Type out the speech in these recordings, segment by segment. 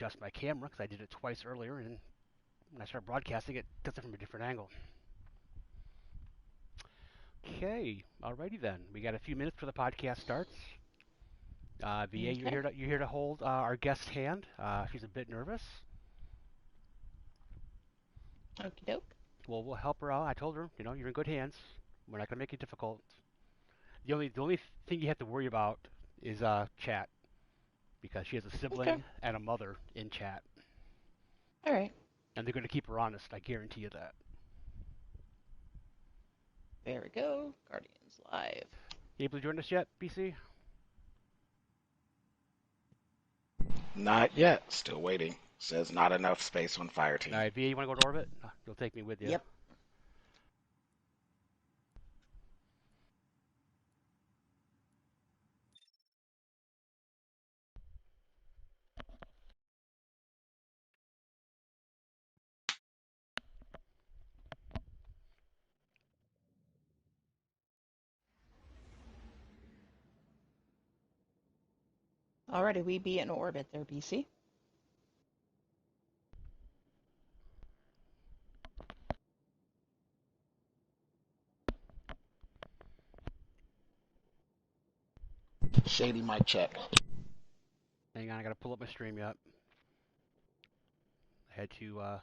adjust my camera because I did it twice earlier, and when I start broadcasting, it does it from a different angle. Okay, alrighty then. We got a few minutes before the podcast starts. VA, Okay. you're here to hold our guest's hand. She's a bit nervous. Okie doke. Well, we'll help her out. I told her, you're in good hands. We're not gonna make it difficult. The only thing you have to worry about is chat, because she has a sibling Okay. and a mother in chat, All right. and they're gonna keep her honest. I guarantee you that. There we go. Guardians Live. You able to join us yet, BC? Not yet. Still waiting. Says not enough space on fire team. All right, VA, you want to go to orbit? You'll take me with you. Yep. Alrighty, we be in orbit there, BC. Shady mic check. Hang on, I gotta pull up my stream yet. I had to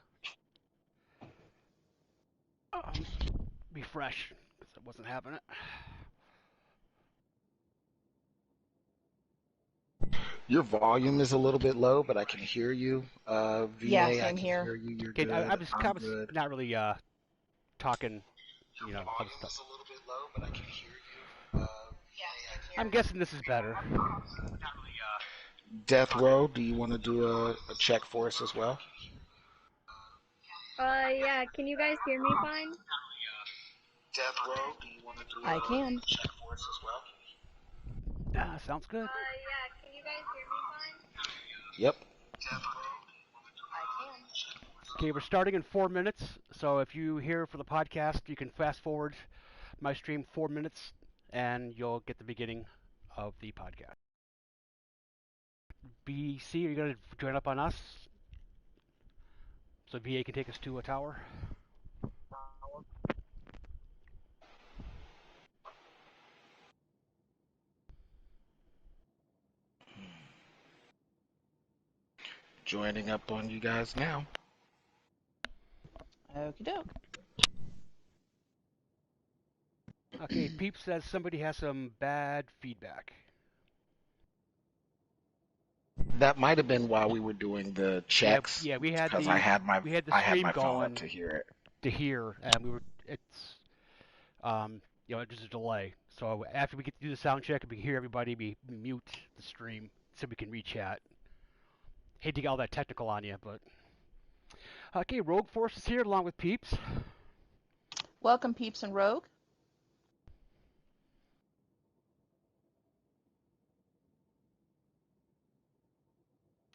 refresh because it wasn't happening. Your volume is a little bit low, but I can hear you. VA, Yeah, I same can here. hear you. You're Okay, good. I was I'm good. not really talking, Your other volume stuff. is a little bit low, but I can hear you. I'm guessing this is better. Death Row, do you want to do a check for us as well? Yeah, can you guys hear me fine? Death Row, do you want to do I can. a check for us as well? Sounds good. Yeah, can you guys hear me fine? Yep. I can. Okay, we're starting in 4 minutes, so if you hear for the podcast, you can fast forward my stream 4 minutes, and you'll get the beginning of the podcast. BC, are you going to join up on us so VA can take us to a tower? Joining up on you guys now. Okie doke. Okay, Peep says somebody has some bad feedback. That might have been while we were doing the checks. Yeah, we had because the I had my stream phone going up to hear it. and there's a delay. So after we get to do the sound check and we hear everybody, we mute the stream so we can re-chat. Hate to get all that technical on you, but okay, Rogue Force is here along with Peeps. Welcome, Peeps and Rogue.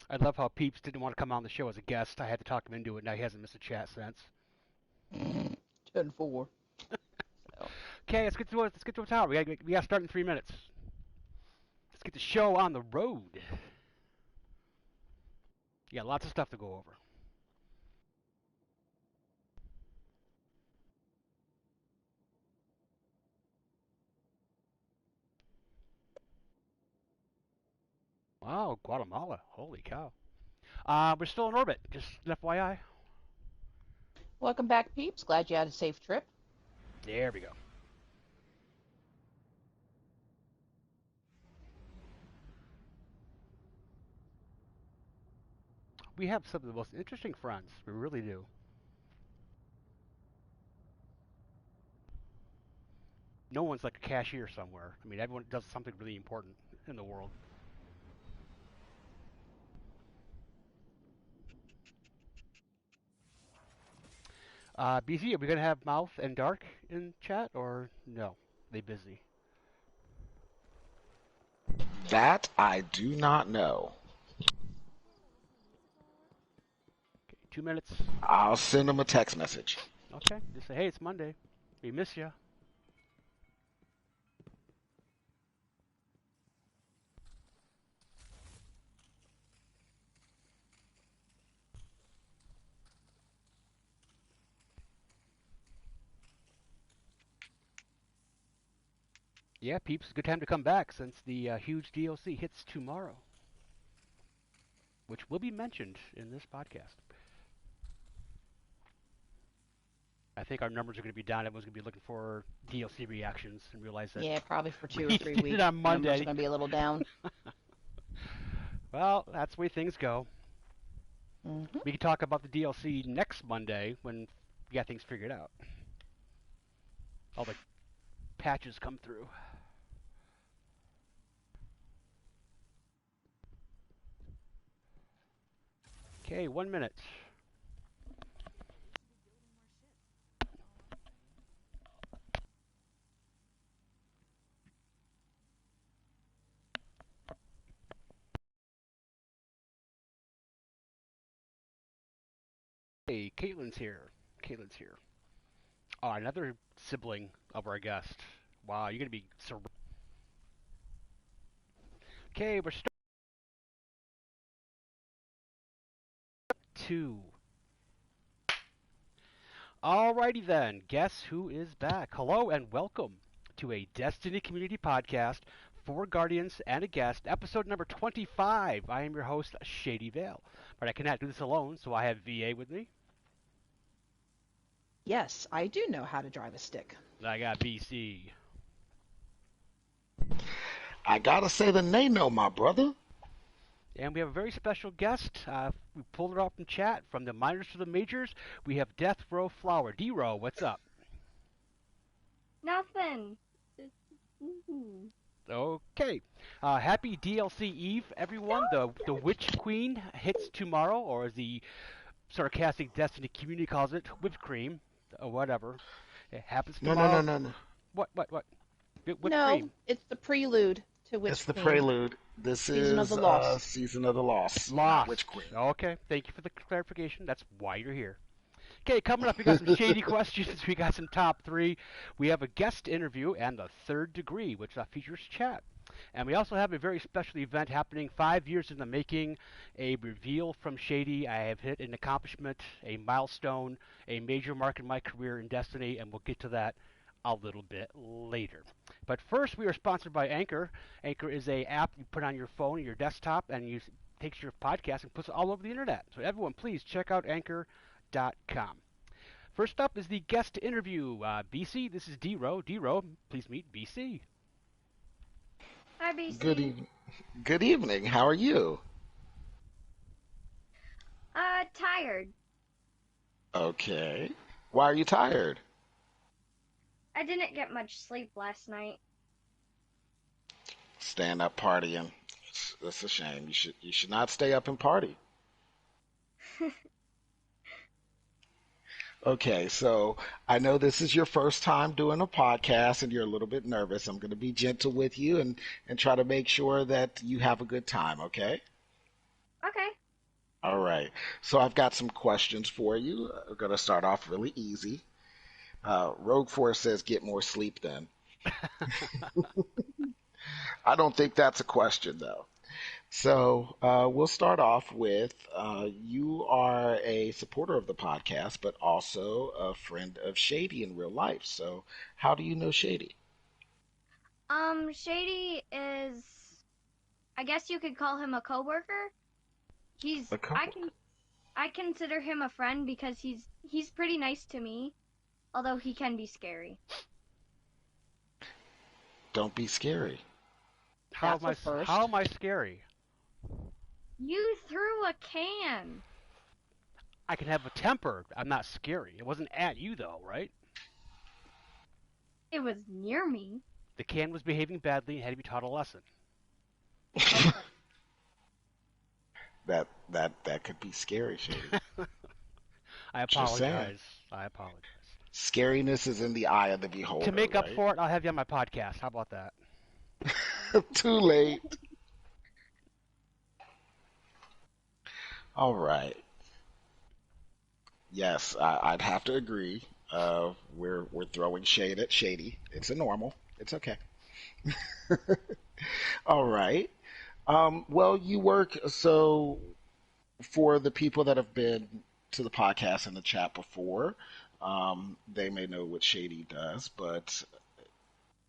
I love how Peeps didn't want to come on the show as a guest. I had to talk him into it. Now he hasn't missed a chat since. 10-4. Okay, let's get to a tower. We got to start in 3 minutes. Let's get the show on the road. You got lots of stuff to go over. Wow, Guatemala. Holy cow. We're still in orbit, just an FYI. Welcome back, Peeps. Glad you had a safe trip. There we go. We have some of the most interesting friends. We really do. No one's like a cashier somewhere. I mean, everyone does something really important in the world. BC, are we going to have Mouth and Dark in chat, or no? They busy? That I do not know. Okay, 2 minutes. I'll send them a text message. Okay, just say, hey, it's Monday. We miss you. Yeah, peeps, good time to come back since the huge DLC hits tomorrow, which will be mentioned in this podcast. I think our numbers are going to be down. Everyone's going to be looking for DLC reactions and realize that Yeah, probably for we 2 or 3 did it weeks. on Numbers are Monday. going to be a little down. Well, that's the way things go. Hmm. We can talk about the DLC next Monday when we got things figured out. All the patches come through. Okay, 1 minute. Hey, Caitlin's here. Caitlin's here. Oh, another sibling of our guest. Wow, you're going to be Okay, we're starting 2. Alrighty then, guess who is back? Hello and welcome to a Destiny Community Podcast, 4 Guardians and a Guest, episode number 25. I am your host, Shady Vale. But I cannot do this alone, so I have VA with me. Yes, I do know how to drive a stick. I got BC. I gotta say the Nano, my brother. And we have a very special guest. We pulled it off from chat. From the minors to the majors, we have Death Row Flower. D-Row, what's up? Nothing. Okay. Happy DLC Eve, everyone. The Witch Queen hits tomorrow, or as the sarcastic Destiny community calls it, whipped cream, or whatever. It happens No, tomorrow. no. What? Whipped No, cream. it's the prelude to Witch It's the Queen. prelude. This Season of is the Lost. Season of the Lost. Lost. Witch Queen. Okay, thank you for the clarification. That's why you're here. Okay, coming up, we got some shady questions. We got some top 3. We have a guest interview and the third degree, which features chat. And we also have a very special event happening 5 years in the making, a reveal from Shady. I have hit an accomplishment, a milestone, a major mark in my career in Destiny, and we'll get to that a little bit later. But first, we are sponsored by Anchor. Anchor is a app you put on your phone or your desktop, and you takes your podcast and puts it all over the internet. So everyone, please check out Anchor.com. First up is the guest interview. BC, this is D-Row. D-Row, please meet BC. Hi, BC. Good evening. How are you? Tired. Okay. Why are you tired? I didn't get much sleep last night. Staying up partying. That's a shame. You should not stay up and party. Okay, so I know this is your first time doing a podcast and you're a little bit nervous. I'm going to be gentle with you and try to make sure that you have a good time, okay? Okay. All right. So I've got some questions for you. I'm going to start off really easy. Rogue Force says get more sleep then. I don't think that's a question though. So we'll start off with you are a supporter of the podcast, but also a friend of Shady in real life. So how do you know Shady? Shady is, I guess you could call him a coworker. A couple. I consider him a friend because he's pretty nice to me, although he can be scary. Don't be scary. How That's a first. how am I scary? You threw a can. I can have a temper. I'm not scary. It wasn't at you though, right? It was near me. The can was behaving badly and had to be taught a lesson. Okay. That could be scary, Shady. I Just saying. apologize. I apologize. Scariness is in the eye of the beholder. To make up right? for it, I'll have you on my podcast. How about that? Too late. All right. Yes, I'd have to agree. We're throwing shade at Shady. It's a normal. It's okay. All right. Well, you work so for the people that have been to the podcast and the chat before, they may know what Shady does, but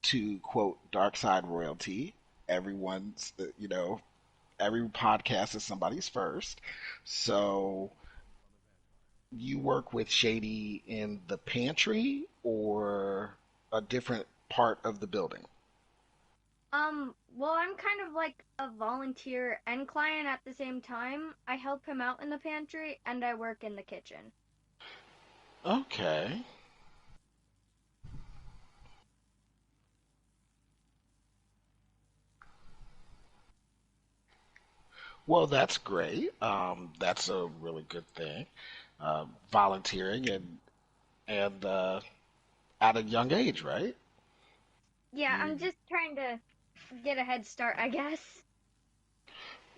to quote dark side royalty. Everyone's, every podcast is somebody's first. So you work with Shady in the pantry or a different part of the building? Well, I'm kind of like a volunteer and client at the same time. I help him out in the pantry and I work in the kitchen. Okay. Well, that's great. That's a really good thing. Volunteering and at a young age, right? Yeah, You I'm just trying to get a head start, I guess.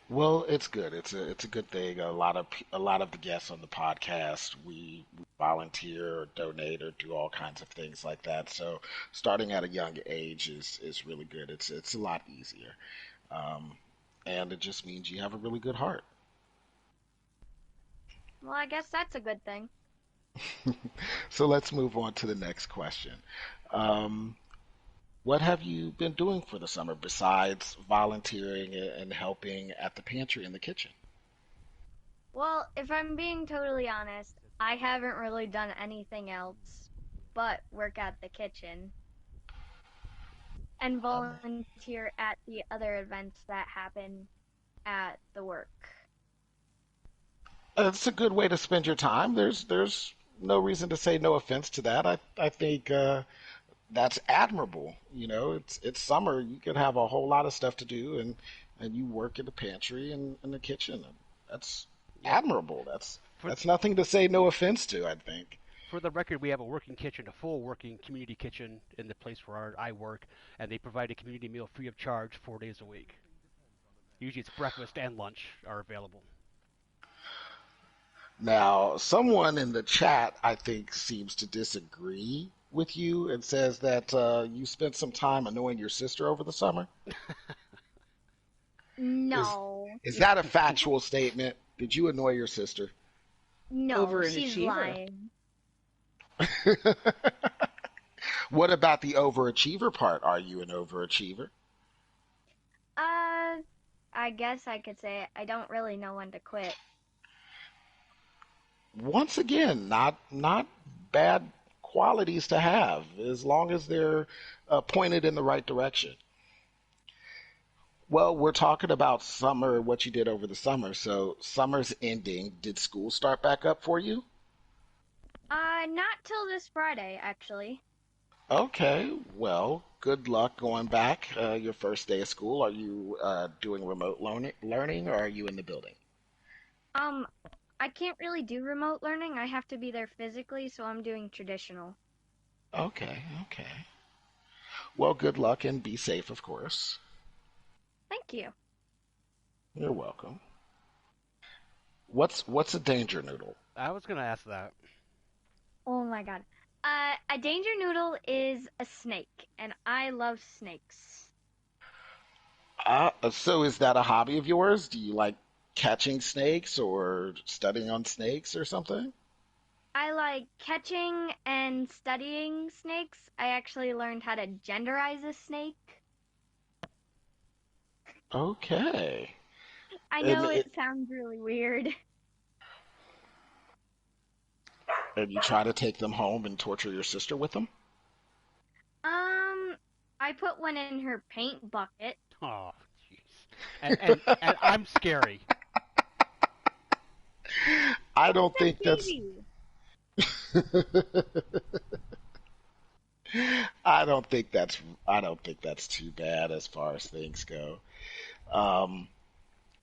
Well, it's good. It's a good thing. A lot of the guests on the podcast, we volunteer or donate or do all kinds of things like that. So starting at a young age is really good. It's a lot easier, um, and it just means you have a really good heart. Well, I guess that's a good thing. So let's move on to the next question. Um, what have you been doing for the summer besides volunteering and helping at the pantry in the kitchen? Well, if I'm being totally honest, I haven't really done anything else but work at the kitchen and Um, volunteer at the other events that happen at the work. It's a good way to spend your time. There's no reason to say no offense to that. I think that's admirable. It's summer. You could have a whole lot of stuff to do, and you work in the pantry and in the kitchen. That's Yep. admirable. That's For that's nothing to say no offense to, I think. for the record, we have a working kitchen, a full working community kitchen in the place where I work, and they provide a community meal free of charge 4 days a week. Usually, it's breakfast and lunch are available. Now, someone in the chat, I think, seems to disagree with you and says that you spent some time annoying your sister over the summer. Is No, is that a factual statement? Did you annoy your sister? no, Over an she's achiever. lying. What about the overachiever part? Are you an overachiever? Uh, I guess I could say I don't really know when to quit. Once again, not bad qualities to have as long as they're pointed in the right direction. Well, we're talking about summer, what you did over the summer. So summer's ending. Did school start back up for you? Not till this Friday, actually. Okay, well, good luck going back. Your first day of school. Are you doing remote learning or are you in the building? Um, I can't really do remote learning. I have to be there physically, so I'm doing traditional. Okay, okay. Well, good luck and be safe, of course. Thank you. You're welcome. What's a danger noodle? I was gonna ask that. Oh my god. A danger noodle is a snake, and I love snakes. So is that a hobby of yours? Do you like catching snakes or studying on snakes or something? I like catching and studying snakes. I actually learned how to genderize a snake. Okay. I And know it, it sounds really weird. and you try to take them home and torture your sister with them? Um, I put one in her paint bucket. Oh, jeez. And I'm scary. I It's don't a think that's baby. I don't think that's I don't think that's too bad as far as things go. Um,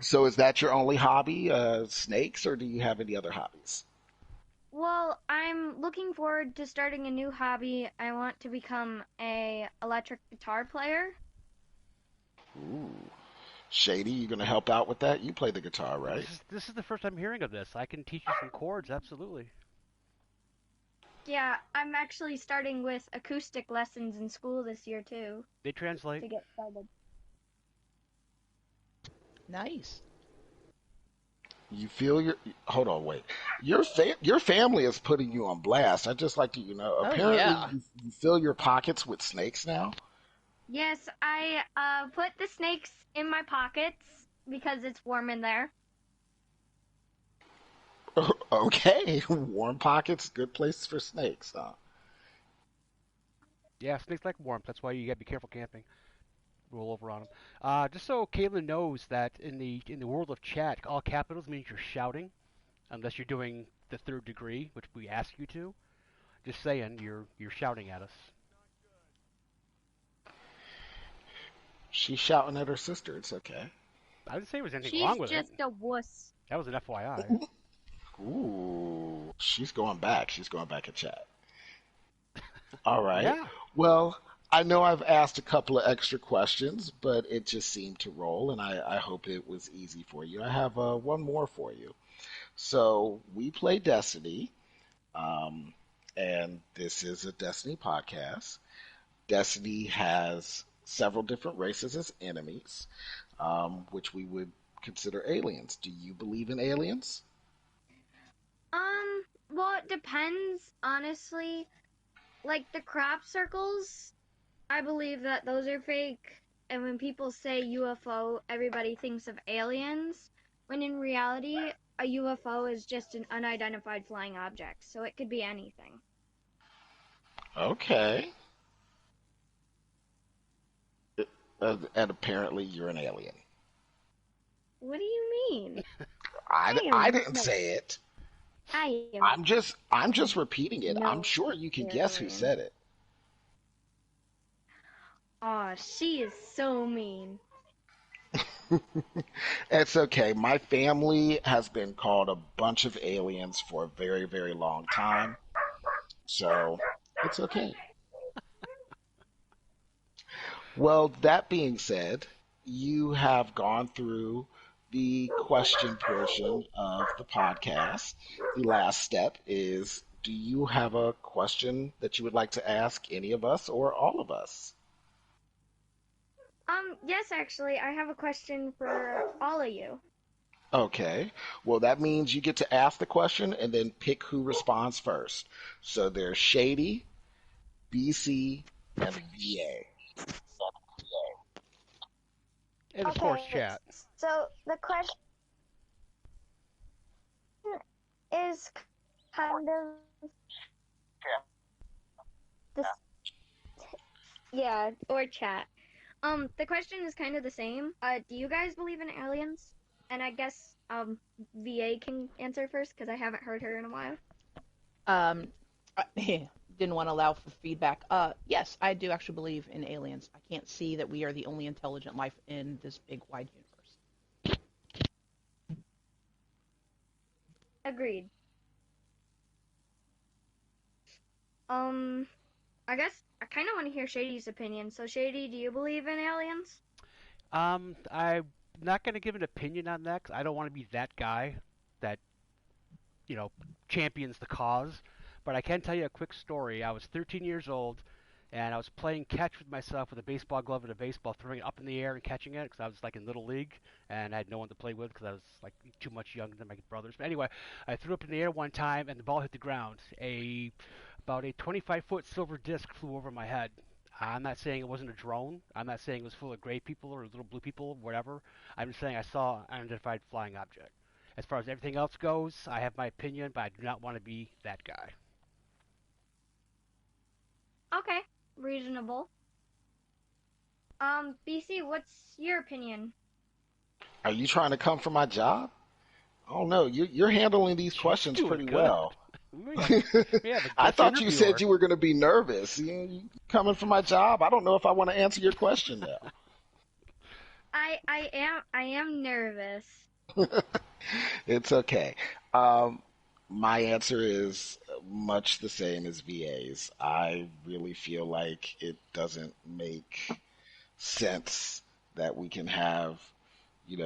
so is that your only hobby, snakes, or do you have any other hobbies? Well, I'm looking forward to starting a new hobby. I want to become a electric guitar player. Ooh. Shady, you gonna help out with that? You play the guitar, right? This is the first I'm hearing of this. I can teach you some chords, absolutely. Yeah, I'm actually starting with acoustic lessons in school this year too They translate. to get started. Nice. You feel your hold on, wait. Your family is putting you on blast. I just like to, Oh apparently yeah. you fill your pockets with snakes now. Yes, I put the snakes in my pockets because it's warm in there. Okay, warm pockets, good place for snakes, huh? Yeah, snakes like warmth. That's why you gotta be careful camping. Roll over on them. Just so Caitlin knows that in the world of chat, all capitals means you're shouting, unless you're doing the third degree, which we ask you to. Just saying, you're shouting at us. She's shouting at her sister. It's okay. I didn't say there was anything She's wrong with it. just a wuss. That was an FYI. Ooh, she's going back. She's going back in chat. All right. Yeah. Well, I know I've asked a couple of extra questions, but it just seemed to roll, and I hope it was easy for you. I have one more for you. So we play Destiny, um, and this is a Destiny podcast. Destiny has several different races as enemies, which we would consider aliens. Do you believe in aliens? Well, it depends, honestly. Like the crop circles, I believe that those are fake. And when people say UFO, everybody thinks of aliens, when in reality, a UFO is just an unidentified flying object, so it could be anything. Okay. And apparently you're an alien. What do you mean? I, I I am didn't no, say it. I am I'm just repeating it. I'm no sure you can guess who alien. said it. Aw, she is so mean. It's okay. My family has been called a bunch of aliens for a very, very long time, so it's okay. Well, that being said, you have gone through the question portion of the podcast. The last step is, do you have a question that you would like to ask any of us or all of us? Yes, actually, I have a question for all of you. Okay. Well, that means you get to ask the question and then pick who responds first. So there's Shady, BC, and VA. And of course, Okay, chat. so the question is kind of this, yeah, or chat. The question is kind of the same. Do you guys believe in aliens? And I guess VA can answer first because I haven't heard her in a while. Um, didn't want to allow for feedback. Yes, I do actually believe in aliens. I can't see that we are the only intelligent life in this big wide universe. Agreed. Um, I guess I kind of want to hear Shady's opinion. So, Shady, do you believe in aliens? I'm not gonna give an opinion on that 'cause I don't want to be that guy that you know champions the cause. But I can tell you a quick story. I was 13 years old, and I was playing catch with myself with a baseball glove and a baseball, throwing it up in the air and catching it because I was like in little league and I had no one to play with because I was like too much younger than my brothers. But anyway, I threw up in the air one time and the ball hit the ground. About a 25-foot silver disc flew over my head. I'm not saying it wasn't a drone. I'm not saying it was full of gray people or little blue people, whatever. I'm just saying I saw an unidentified flying object. As far as everything else goes, I have my opinion, but I do not want to be that guy. Okay, reasonable. BC, what's your opinion? Are you trying to come for my job? Oh no, you're handling these She's questions doing pretty good. well. We have a I guest thought you said interviewer. you were going to be nervous. You coming for my job? I don't know if I want to answer your question I am nervous. now. It's okay. Um, my answer is much the same as VA's. I really feel like it doesn't make sense that we can have,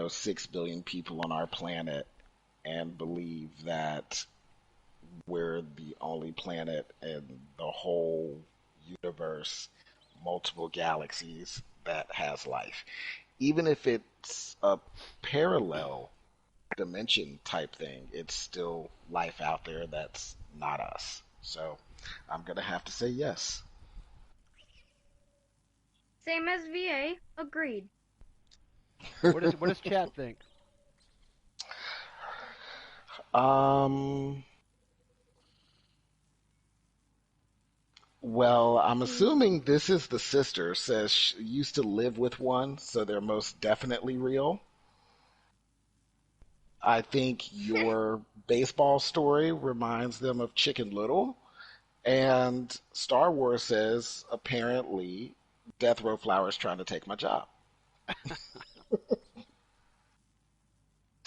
6 billion people on our planet and believe that we're the only planet in the whole universe, multiple galaxies that has life. Even if it's a parallel dimension type thing, it's still life out there that's not us. So I'm going to have to say yes. Same as VA. Agreed. What does chat think? Um, well, I'm assuming this is the sister says she used to live with one, so they're most definitely real. I think your baseball story reminds them of Chicken Little, and Star Wars says apparently Death Row Flowers trying to take my job.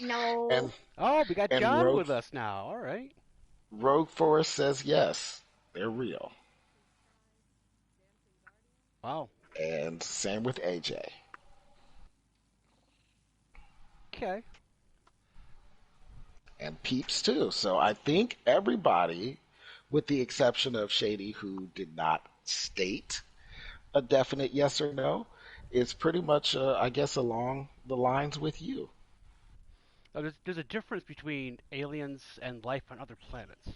No. And Oh, we got and John with us now. All right. Rogue Forest says yes, they're real. Wow. And same with AJ. Okay. And Peeps too. So I think everybody, with the exception of Shady, who did not state a definite yes or no, is pretty much, I guess, along the lines with you. Now, there's a difference between aliens and life on other planets.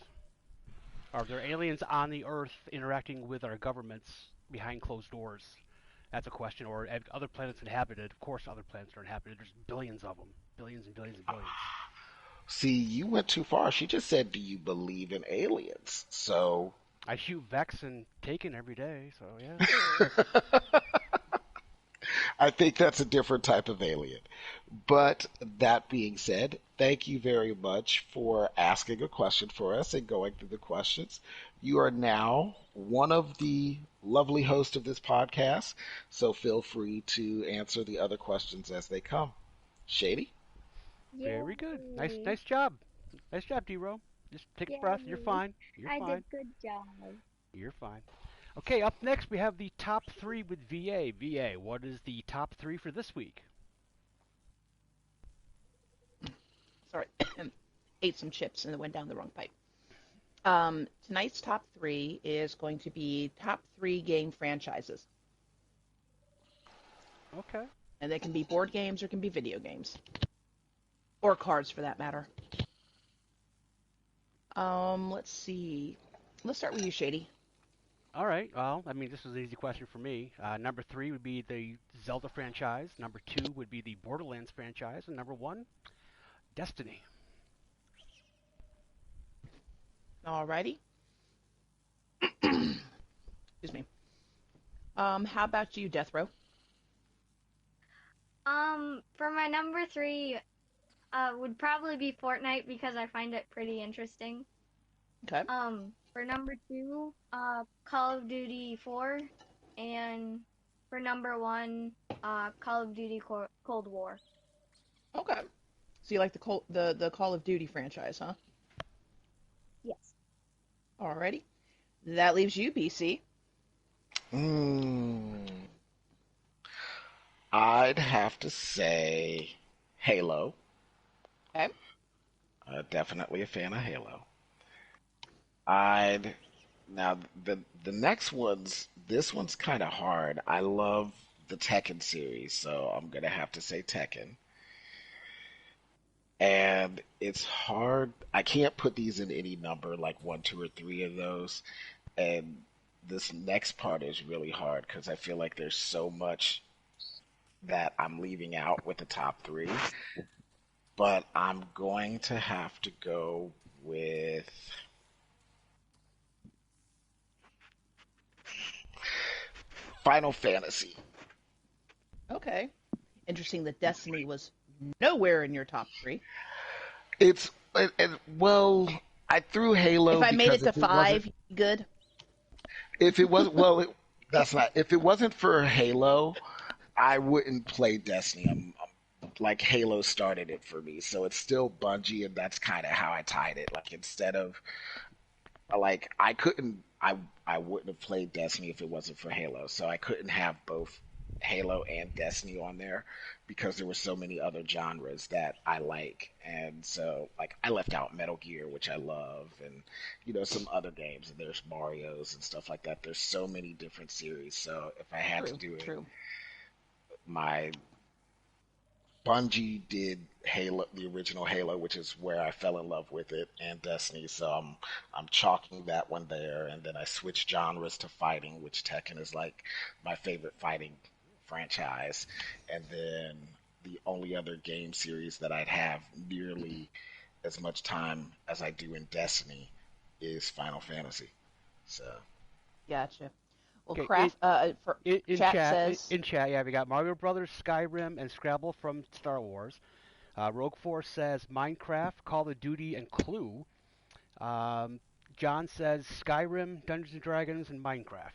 Are there aliens on the Earth interacting with our governments behind closed doors? That's a question. Or are other planets inhabited? Of course, other planets are inhabited. There's billions of them, billions and billions and billions. See, you went too far. She just said, "Do you believe in aliens?" So I shoot Vex and Taken every day, so yeah. I think that's a different type of alien. But that being said, thank you very much for asking a question for us and going through the questions. You are now one of the lovely hosts of this podcast, so feel free to answer the other questions as they come. Shady? Very good. Nice, Yay. nice job. Nice job, D-Ro. Just take a breath. You're Yay. fine. You're I did fine. good job. You're fine. Okay, up next we have the top three with VA. VA, what is the top three for this week? Sorry, ate some chips and it went down the wrong pipe. Tonight's top three is going to be top three game franchises, Okay. and they can be board games or can be video games or cards for that matter. Let's see. Let's start with you, Shady. All right. Well, I mean, this is an easy question for me. Number three would be the Zelda franchise. Number two would be the Borderlands franchise, and number one, Destiny. Alrighty. Excuse me. How about you, Death Row? For my number three, would probably be Fortnite because I find it pretty interesting. Okay. For number two, Call of Duty 4, and for number one, Call of Duty Cold War. Okay. So you like the Call of Duty franchise, huh? Yes. Alrighty. That leaves you, BC. Mm, I'd have to say Halo. Okay. Definitely a fan of Halo. I'd now the next this one's kind of hard. I love the Tekken series, so I'm gonna have to say Tekken. And it's hard. I can't put these in any number, like one, two, or three of those. And this next part is really hard because I feel like there's so much that I'm leaving out with the top three. But I'm going to have to go with Final Fantasy. Okay. Interesting that Destiny was nowhere in your top three. It's well, I threw Halo If I made it because to five, good. if it wasn't well, that's not if it wasn't for Halo, I wouldn't play Destiny. Like Halo started it for me, so it's still Bungie, and that's kind of how I tied it. Like instead of like I wouldn't have played Destiny if it wasn't for Halo. So I couldn't have both Halo and Destiny on there because there were so many other genres that I like. And so like I left out Metal Gear, which I love, and some other games, and there's Mario's and stuff like that. There's so many different series. So if I had to True. do it, True. my Bungie did Halo, the original Halo, which is where I fell in love with it, and Destiny. So I'm chalking that one there, and then I switched genres to fighting, which Tekken is like my favorite fighting franchise, and then the only other game series that I'd have nearly as much time as I do in Destiny is Final Fantasy. So Gotcha. Well, Okay, craft for chat says, in chat, yeah, we got Mario Brothers, Skyrim, and Scrabble from Star Wars. Rogue Force says Minecraft, Call of Duty, and Clue. Um, John says Skyrim, Dungeons and Dragons, and Minecraft.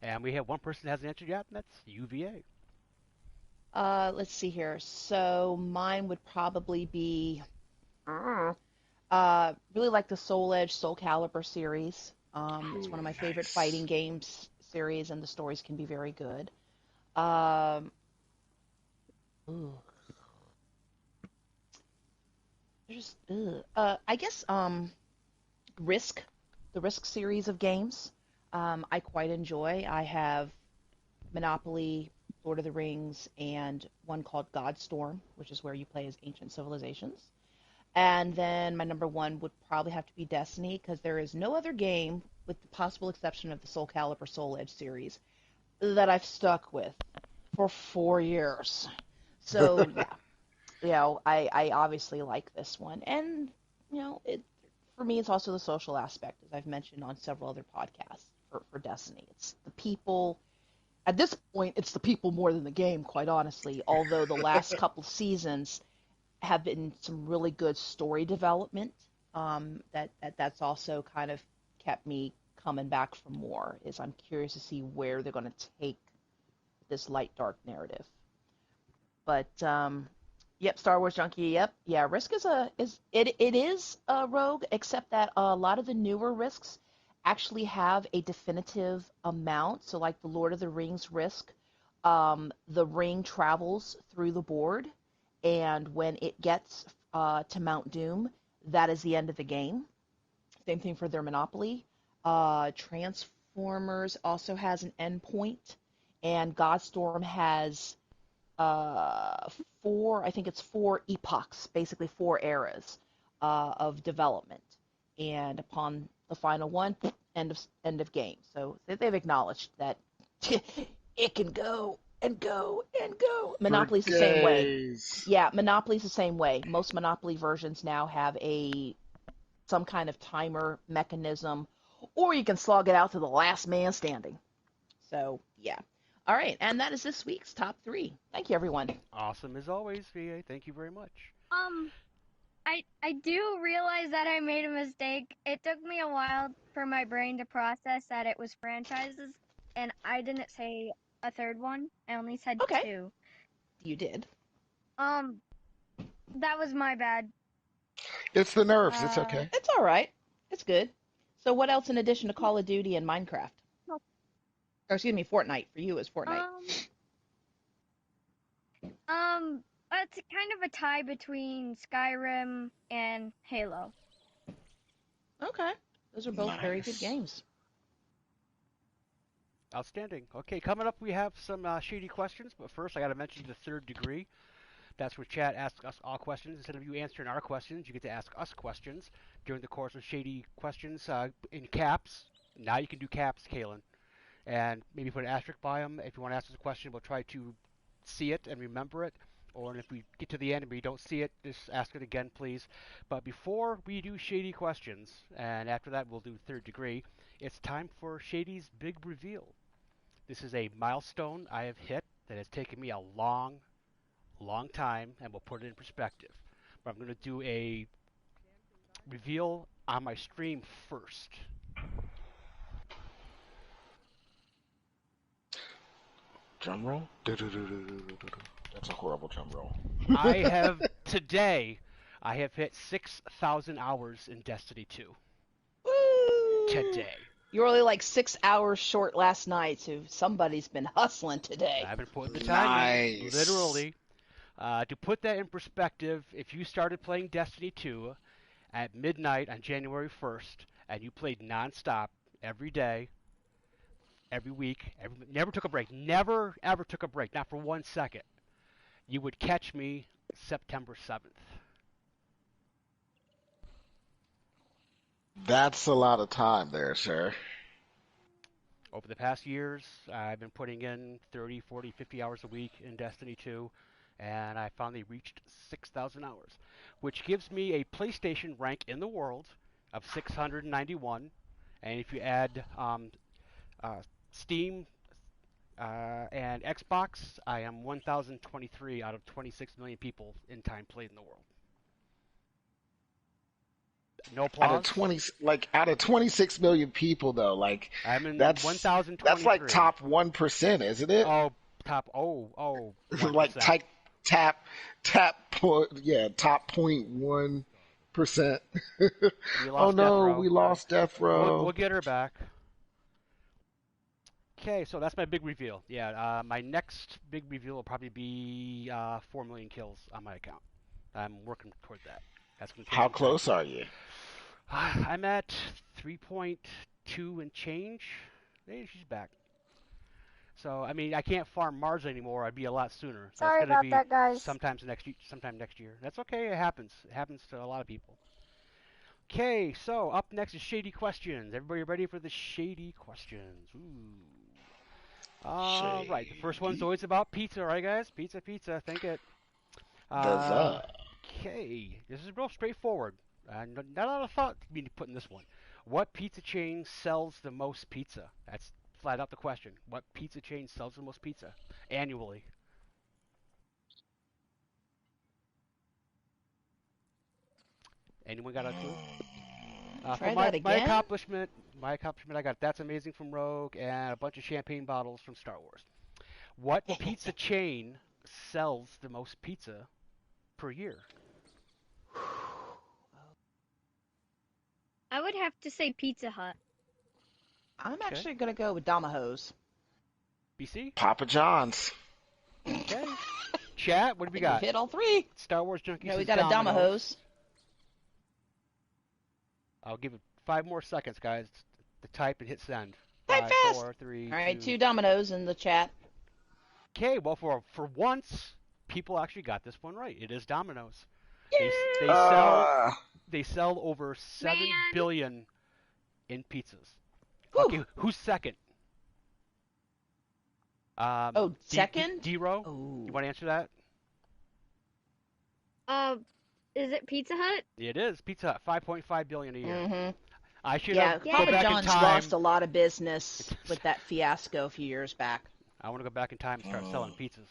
And we have one person that hasn't answered yet, and that's UVA. let's see here. So mine would probably be, really like the Soul Edge, Soul Calibur series. It's ooh, one of my favorite nice. fighting games series, and the stories can be very good. Um, ooh, there's, I guess, Risk, the Risk series of games, I quite enjoy. I have Monopoly, Lord of the Rings, and one called Godstorm, which is where you play as ancient civilizations. And then my number one would probably have to be Destiny, because there is no other game, with the possible exception of the Soul Calibur Soul Edge series, that I've stuck with for 4 years. So yeah, I obviously like this one, and it for me it's also the social aspect, as I've mentioned on several other podcasts for Destiny. It's the people. At this point, it's the people more than the game, quite honestly. Although the last couple seasons have been some really good story development. That's also kind of kept me coming back for more. Is I'm curious to see where they're going to take this light dark narrative. But yep, Star Wars Junkie. Yep, yeah. Risk is a rogue, except that a lot of the newer risks actually have a definitive amount. So like the Lord of the Rings risk, the ring travels through the board, and when it gets to Mount Doom, that is the end of the game. Same thing for their Monopoly. Transformers also has an endpoint, and Godstorm has uh, I think it's four epochs, basically four eras of development. And upon the final one, end of game. So they've acknowledged that it can go and go and go. For Monopoly's the same way. days. Yeah, Monopoly's the same way. Most Monopoly versions now have a some kind of timer mechanism, or you can slog it out to the last man standing. So yeah. All right, and that is this week's top three. Thank you, everyone. Awesome as always, VA. Thank you very much. Um, I do realize that I made a mistake. It took me a while for my brain to process that it was franchises, and I didn't say a third one. I only said Okay, two. you did. Um, that was my bad. It's the nerves. It's Uh, okay. It's all right. It's good. So, what else in addition to Call of Duty and Minecraft? Or excuse me, Fortnite. For you, is Fortnite. um, um, it's kind of a tie between Skyrim and Halo. Okay, those are both very good Nice. games. Outstanding. Okay, coming up we have some shady questions, but first I got to mention the third degree. That's where chat asks us all questions. Instead of you answering our questions, you get to ask us questions during the course of shady questions in caps. Now you can do caps, Kalen, and maybe put an asterisk by them. If you want to ask us a question, we'll try to see it and remember it. Or if we get to the end and we don't see it, just ask it again, please. But before we do shady questions, and after that we'll do third degree, it's time for Shady's big reveal. This is a milestone I have hit that has taken me a long time, and we'll put it in perspective. But I'm going to do a reveal on my stream first. Drum roll. That's a horrible drum roll. I have today, I have hit 6,000 hours in Destiny 2 Woo! today. You were only like 6 hours short last night, so somebody's been hustling today. I've been putting the time in, Nice. literally. To put that in perspective, if you started playing Destiny 2 at midnight on January 1st and you played nonstop every day, every week, never took a break, never ever took a break, not for 1 second, you would catch me September 7th. That's a lot of time there, sir. Over the past years, I've been putting in 30, 40, 50 hours a week in Destiny 2, and I finally reached 6,000 hours, which gives me a PlayStation rank in the world of 691. And if you add Steam and Xbox, I am 1,023 out of 26 million people in time played in the world. No Out of applause. 26 million people though, like I'm in that's like 1,023. top 1%, isn't it? Oh, top. Oh, Like 1%. type tap top 0.1%. We Oh lost Death no, Row. we lost Death We'll Row. get her back. Okay, so that's my big reveal. Yeah, my next big reveal will probably be 4 million kills on my account. I'm working toward that. That's going to take How some time. close are you? I'm at 3.2 and change. Hey, she's back. So I mean, I can't farm Mars anymore. I'd be a lot sooner. So it's Sorry going to about be that, guys. sometime next year. That's okay. It happens. It happens to a lot of people. Okay, so up next is Shady Questions. Everybody ready for the Shady Questions? Ooh. All right, the first one's Shady. always about pizza, right, guys? Pizza, pizza. Think it. Uh, The. okay, this is real straightforward. Not a lot of thought to be put in this one. What pizza chain sells the most pizza? That's flat out the question. What pizza chain sells the most pizza annually? Anyone got a clue? For Try that again. my accomplishment, I got That's Amazing from Rogue and a bunch of champagne bottles from Star Wars. What pizza chain sells the most pizza per year? I would have to say Pizza Hut. I'm Okay. actually gonna go with Domino's. BC? Papa John's. Okay. Chat, what do we We've got? hit all three. Star Wars Junkie No, we says got a Domino's. Domino's. I'll give it 5 more seconds, guys, to type and hit send. Type 5, fast. 4, 3, All right, 2. 2 Domino's in the chat. Okay, well, for once, people actually got this one right. It is Domino's. Yay! They sell over 7 Man. billion in pizzas. Whew. Okay, who's second? Second? D-Ro? Oh. You want to answer that? Is it Pizza Hut? It is Pizza Hut, 5.5 billion a year. Mm-hmm. I should Yeah, have go Papa back in John's time. lost a lot of business with that fiasco a few years back. I want to go back in time and start selling pizzas.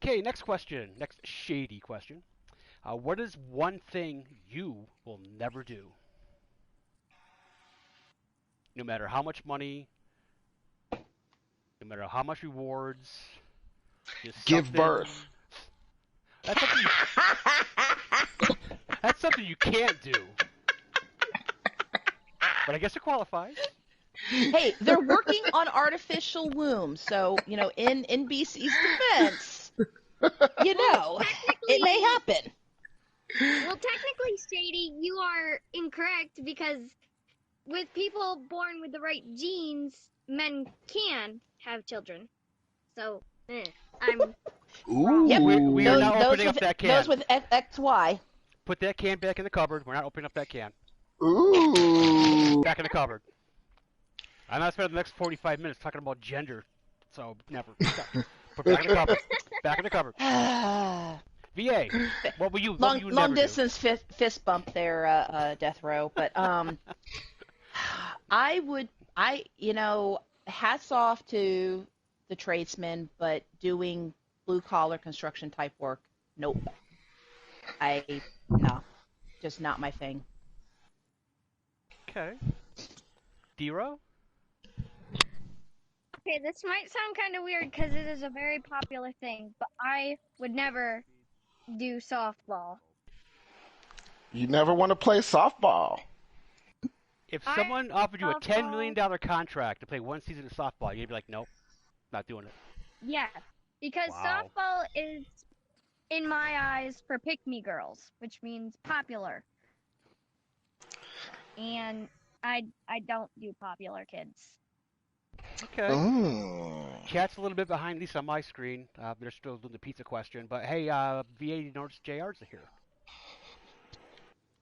Okay, next question. Next shady question. What is one thing you will never do? No matter how much money, no matter how much rewards, just Give something. birth. That's something you can't do. But I guess it qualifies. Hey, they're working on artificial wombs, so in BC's defense, it may happen. Well, technically, Shady, you are incorrect because with people born with the right genes, men can have children. So, I'm Ooh. Yep. We are now opening up with, that can. those with XY. Put that can back in the cupboard. We're not opening up that can. Ooh. Back in the cupboard. I'm not spending the next 45 minutes talking about gender, so never. Put back in the cupboard. Back in the cupboard. VA, what will you long never distance fist bump there, Death Row. But hats off to the tradesmen, but doing blue collar construction type work, nope. No, just not my thing. Okay. D-Ro? okay. This might sound kind of weird because it is a very popular thing, but I would never do softball. You never want to play softball. If someone offered you a $10 Softball. million contract to play one season of softball, you'd be like, nope, not doing it. Yeah, because Wow. softball is, in my eyes, for pick-me girls, which means popular. And I don't do popular kids. Okay. Mm. Chat's a little bit behind, at least on my screen. They're still doing the pizza question. But hey, VA noticed JR's here.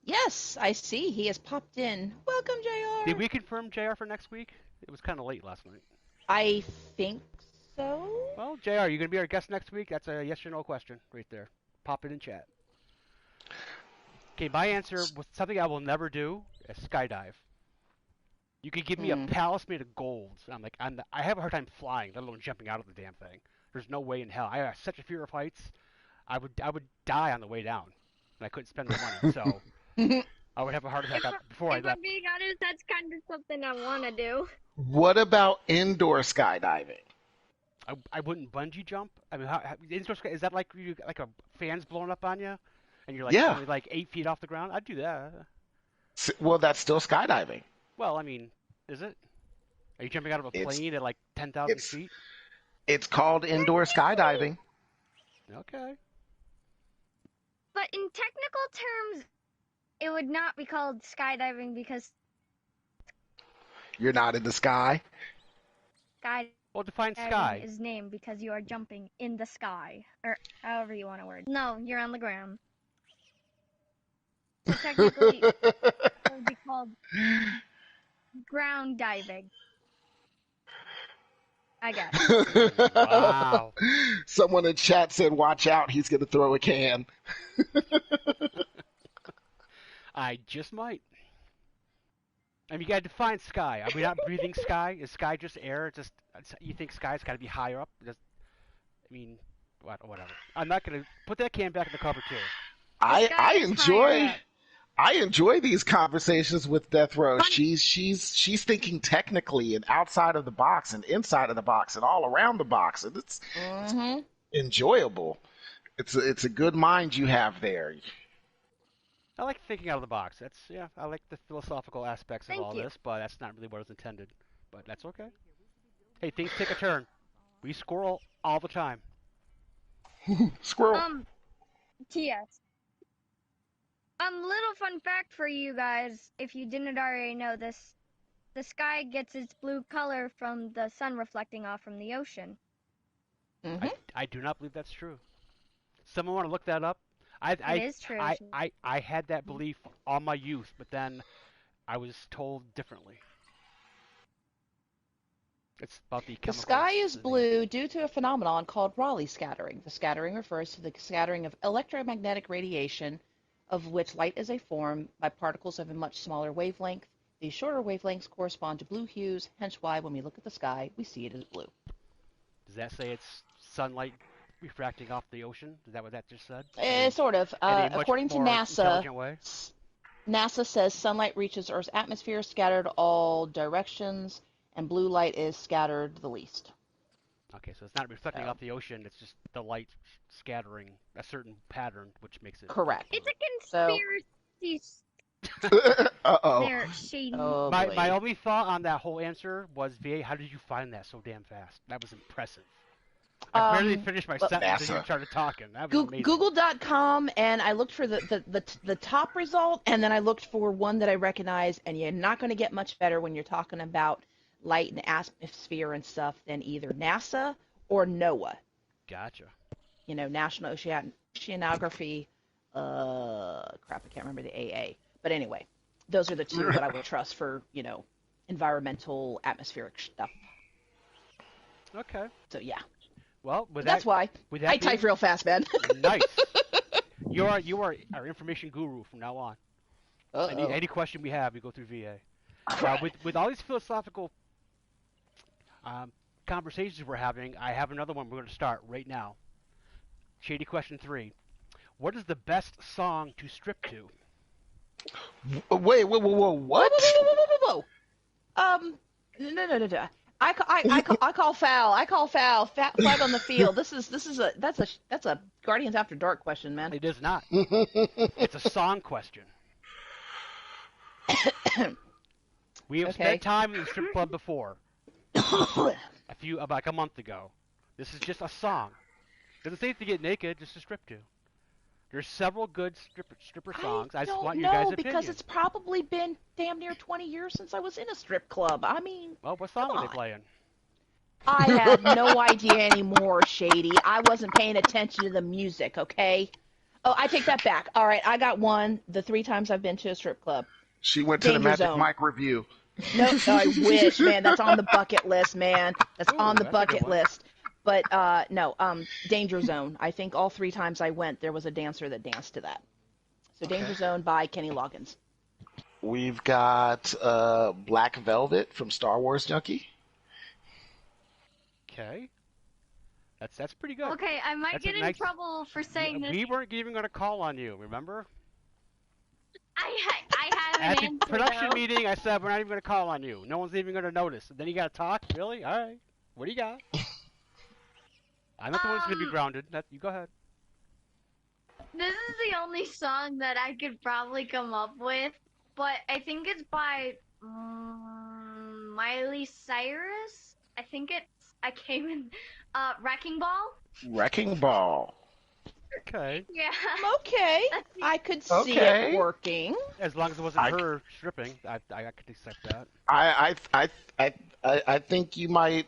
Yes, I see. He has popped in. Welcome, Did JR. we confirm JR for next week? It was kind of late last night. I think so. Well, JR, you gonna be our guest next week? That's a yes or no question right there. Pop it in chat. Okay, my answer was something I will never do: a skydive. You could give me a Hmm. palace made of gold. I have a hard time flying, let alone jumping out of the damn thing. There's no way in hell. I have such a fear of heights. I would die on the way down, and I couldn't spend the money. So I would have a heart attack before I If I'm left. being honest, that's kind of something I want to do. What about indoor skydiving? I wouldn't bungee jump. I mean, is that like like a fans blowing up on you, and you're like Yeah. only like 8 feet off the ground? I'd do that. Well, that's still skydiving. Well, I mean, is it? Are you jumping out of a It's plane at like 10,000 it's feet? it's called indoor skydiving. Okay. But in technical terms, it would not be called skydiving because You're not in the sky. skydiving Well, define sky. is named because you are jumping in the sky, or however you want to word. No, you're on the ground. So technically, it would be called ground diving, I guess. Wow. Someone in chat said, "Watch out, he's going to throw a can." I just might. I mean, you gotta define sky. Are we not breathing sky? Is sky just air? You think sky's got to be higher up? I mean, whatever. I'm not gonna put that can back in the cover too. The I sky I is higher enjoy up. I enjoy these conversations with Death Row. She's thinking technically and outside of the box and inside of the box and all around the box, and it's Mm-hmm. enjoyable. It's a good mind you have there. I like thinking out of the box. I like the philosophical aspects of Thank all you. this, but that's not really what was intended. But that's okay. Hey, things take a turn. We squirrel all the time. Squirrel. TS. Little fun fact for you guys, if you didn't already know this, the sky gets its blue color from the sun reflecting off from the ocean. Mm-hmm. I do not believe that's true. Someone want to look that up? I It I is true. I had that belief all my youth, but then I was told differently. It's about the The chemicals. sky is blue due to a phenomenon called Rayleigh scattering. The scattering refers to the scattering of electromagnetic radiation, of which light is a form, by particles of a much smaller wavelength. These shorter wavelengths correspond to blue hues, hence why when we look at the sky, we see it as blue. Does that say it's sunlight refracting off the ocean? Is that what that just said? In Sort of. a much According to more NASA, intelligent way? NASA says sunlight reaches Earth's atmosphere scattered all directions, and blue light is scattered the least. Okay, so it's not reflecting So, off the ocean. It's just the light scattering a certain pattern, which makes it correct. It's a So, conspiracy Uh-oh. there, Shady. oh My boy. only thought on that whole answer was, VA, how did you find that so damn fast? That was impressive. I barely Um, finished my well, sentence and you NASA. started talking. That was amazing. Google.com, and I looked for the top result, and then I looked for one that I recognize, and you're not going to get much better when you're talking about light and atmosphere and stuff than either NASA or NOAA. Gotcha. You know, National Oceanography. Crap, I can't remember the AA. But anyway, those are the two that I would trust for, environmental atmospheric stuff. Okay. So yeah, Well, that's why with I that type real fast, man. nice. You are our information guru from now on. Uh-oh. Any question we have, we go through VA. Crap. With all these philosophical conversations we're having, I have another one we're going to start right now. Shady question 3. What is the best song to strip to? Wait, whoa, whoa, whoa, what? Whoa. No. I call foul. I call foul. Flag on the field. That's a Guardians After Dark question, man. It is not. It's a song question. We have Okay. spent time in the strip club before. About a month ago. This is just a song. Doesn't say to get naked, just to strip to. There's several good stripper songs. I just want your guys' know opinion. because it's probably been damn near 20 years since I was in a strip club. I mean, Well, what song come are they on. playing? I have no idea anymore, Shady. I wasn't paying attention to the music, okay? Oh, I take that back. All right, I got one. The 3 times I've been to a strip club. She went to the Danger Magic Zone. Mike review. No, I wish, man. That's on the bucket list, man. That's on Ooh, the that's a good bucket one. list. But no, Danger Zone. I think all 3 times I went, there was a dancer that danced to that. So Okay. Danger Zone by Kenny Loggins. We've got Black Velvet from Star Wars Junkie. Okay, that's pretty good. Okay, I might That's a get in nice. trouble for saying this. We weren't even going to call on you, remember? I have At an the answer production though. meeting, I said we're not even going to call on you. No one's even going to notice. And then you got to talk. Really? All right. What do you got? I'm not the one that's going to be Um, grounded. You go ahead. this is the only song that I could probably come up with, but I think it's by Miley Cyrus. I think it's I came in Wrecking Ball. Wrecking Ball. Okay. Yeah. Okay, That's the- I could see it Okay. working. As long as it wasn't I, her stripping, I could accept that. I, I, I, I think you might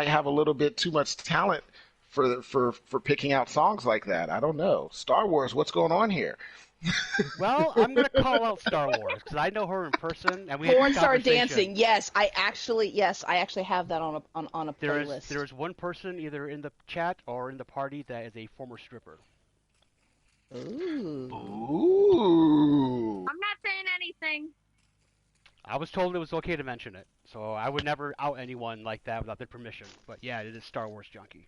have a little bit too much talent for picking out songs like that. I don't know. Star Wars, what's going on here? Well, I'm going to call out Star Wars because I know her in person, and we had Porn this star conversation. dancing. Yes, I actually have that on a playlist. There is one person either in the chat or in the party that is a former stripper. Ooh. Ooh. I'm not saying anything. I was told it was okay to mention it, so I would never out anyone like that without their permission. But yeah, it is Star Wars Junkie.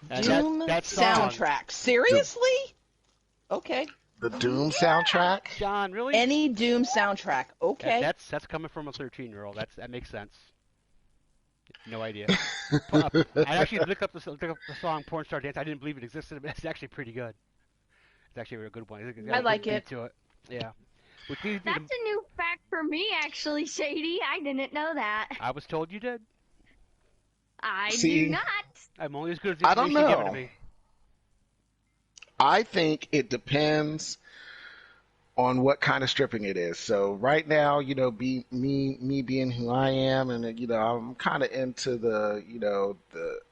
And Doom that song, soundtrack. Seriously? Okay. The Doom soundtrack. John, really? Any Doom soundtrack. Okay. That's coming from a 13-year-old. That makes sense. No idea. I actually looked up the song "Porn Star Dance." I didn't believe it existed, but it's actually pretty good. It's actually a real good one. It's got a I good like beat it. to it. Yeah. Which leads me That's to, a new fact for me, actually, Shady. I didn't know that. I was told you did. I do See, not. I'm only as good as the I don't information given to know. me. I think it depends on what kind of stripping it is. So right now, me being who I am, and I'm kind of into the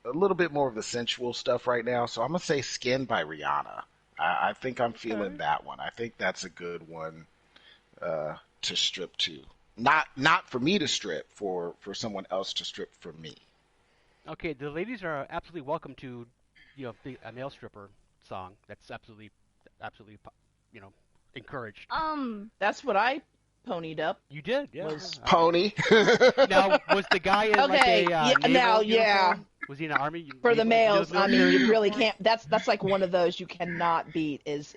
a little bit more of the sensual stuff right now. So I'm gonna say "Skin" by Rihanna. I think I'm feeling Okay. that one. I think that's a good one to strip to. Not for me to strip, for someone else to strip for me. Okay, the ladies are absolutely welcome to, a male stripper song. That's absolutely, you know, encouraged. That's what I ponied up. You did, yeah. Was All right. Pony. Now, was the guy in like okay. a Yeah. naval Now, yeah. uniform? Was he in an army? For the males, I mean, military you really uniform? can't. That's like one of those you cannot beat. Is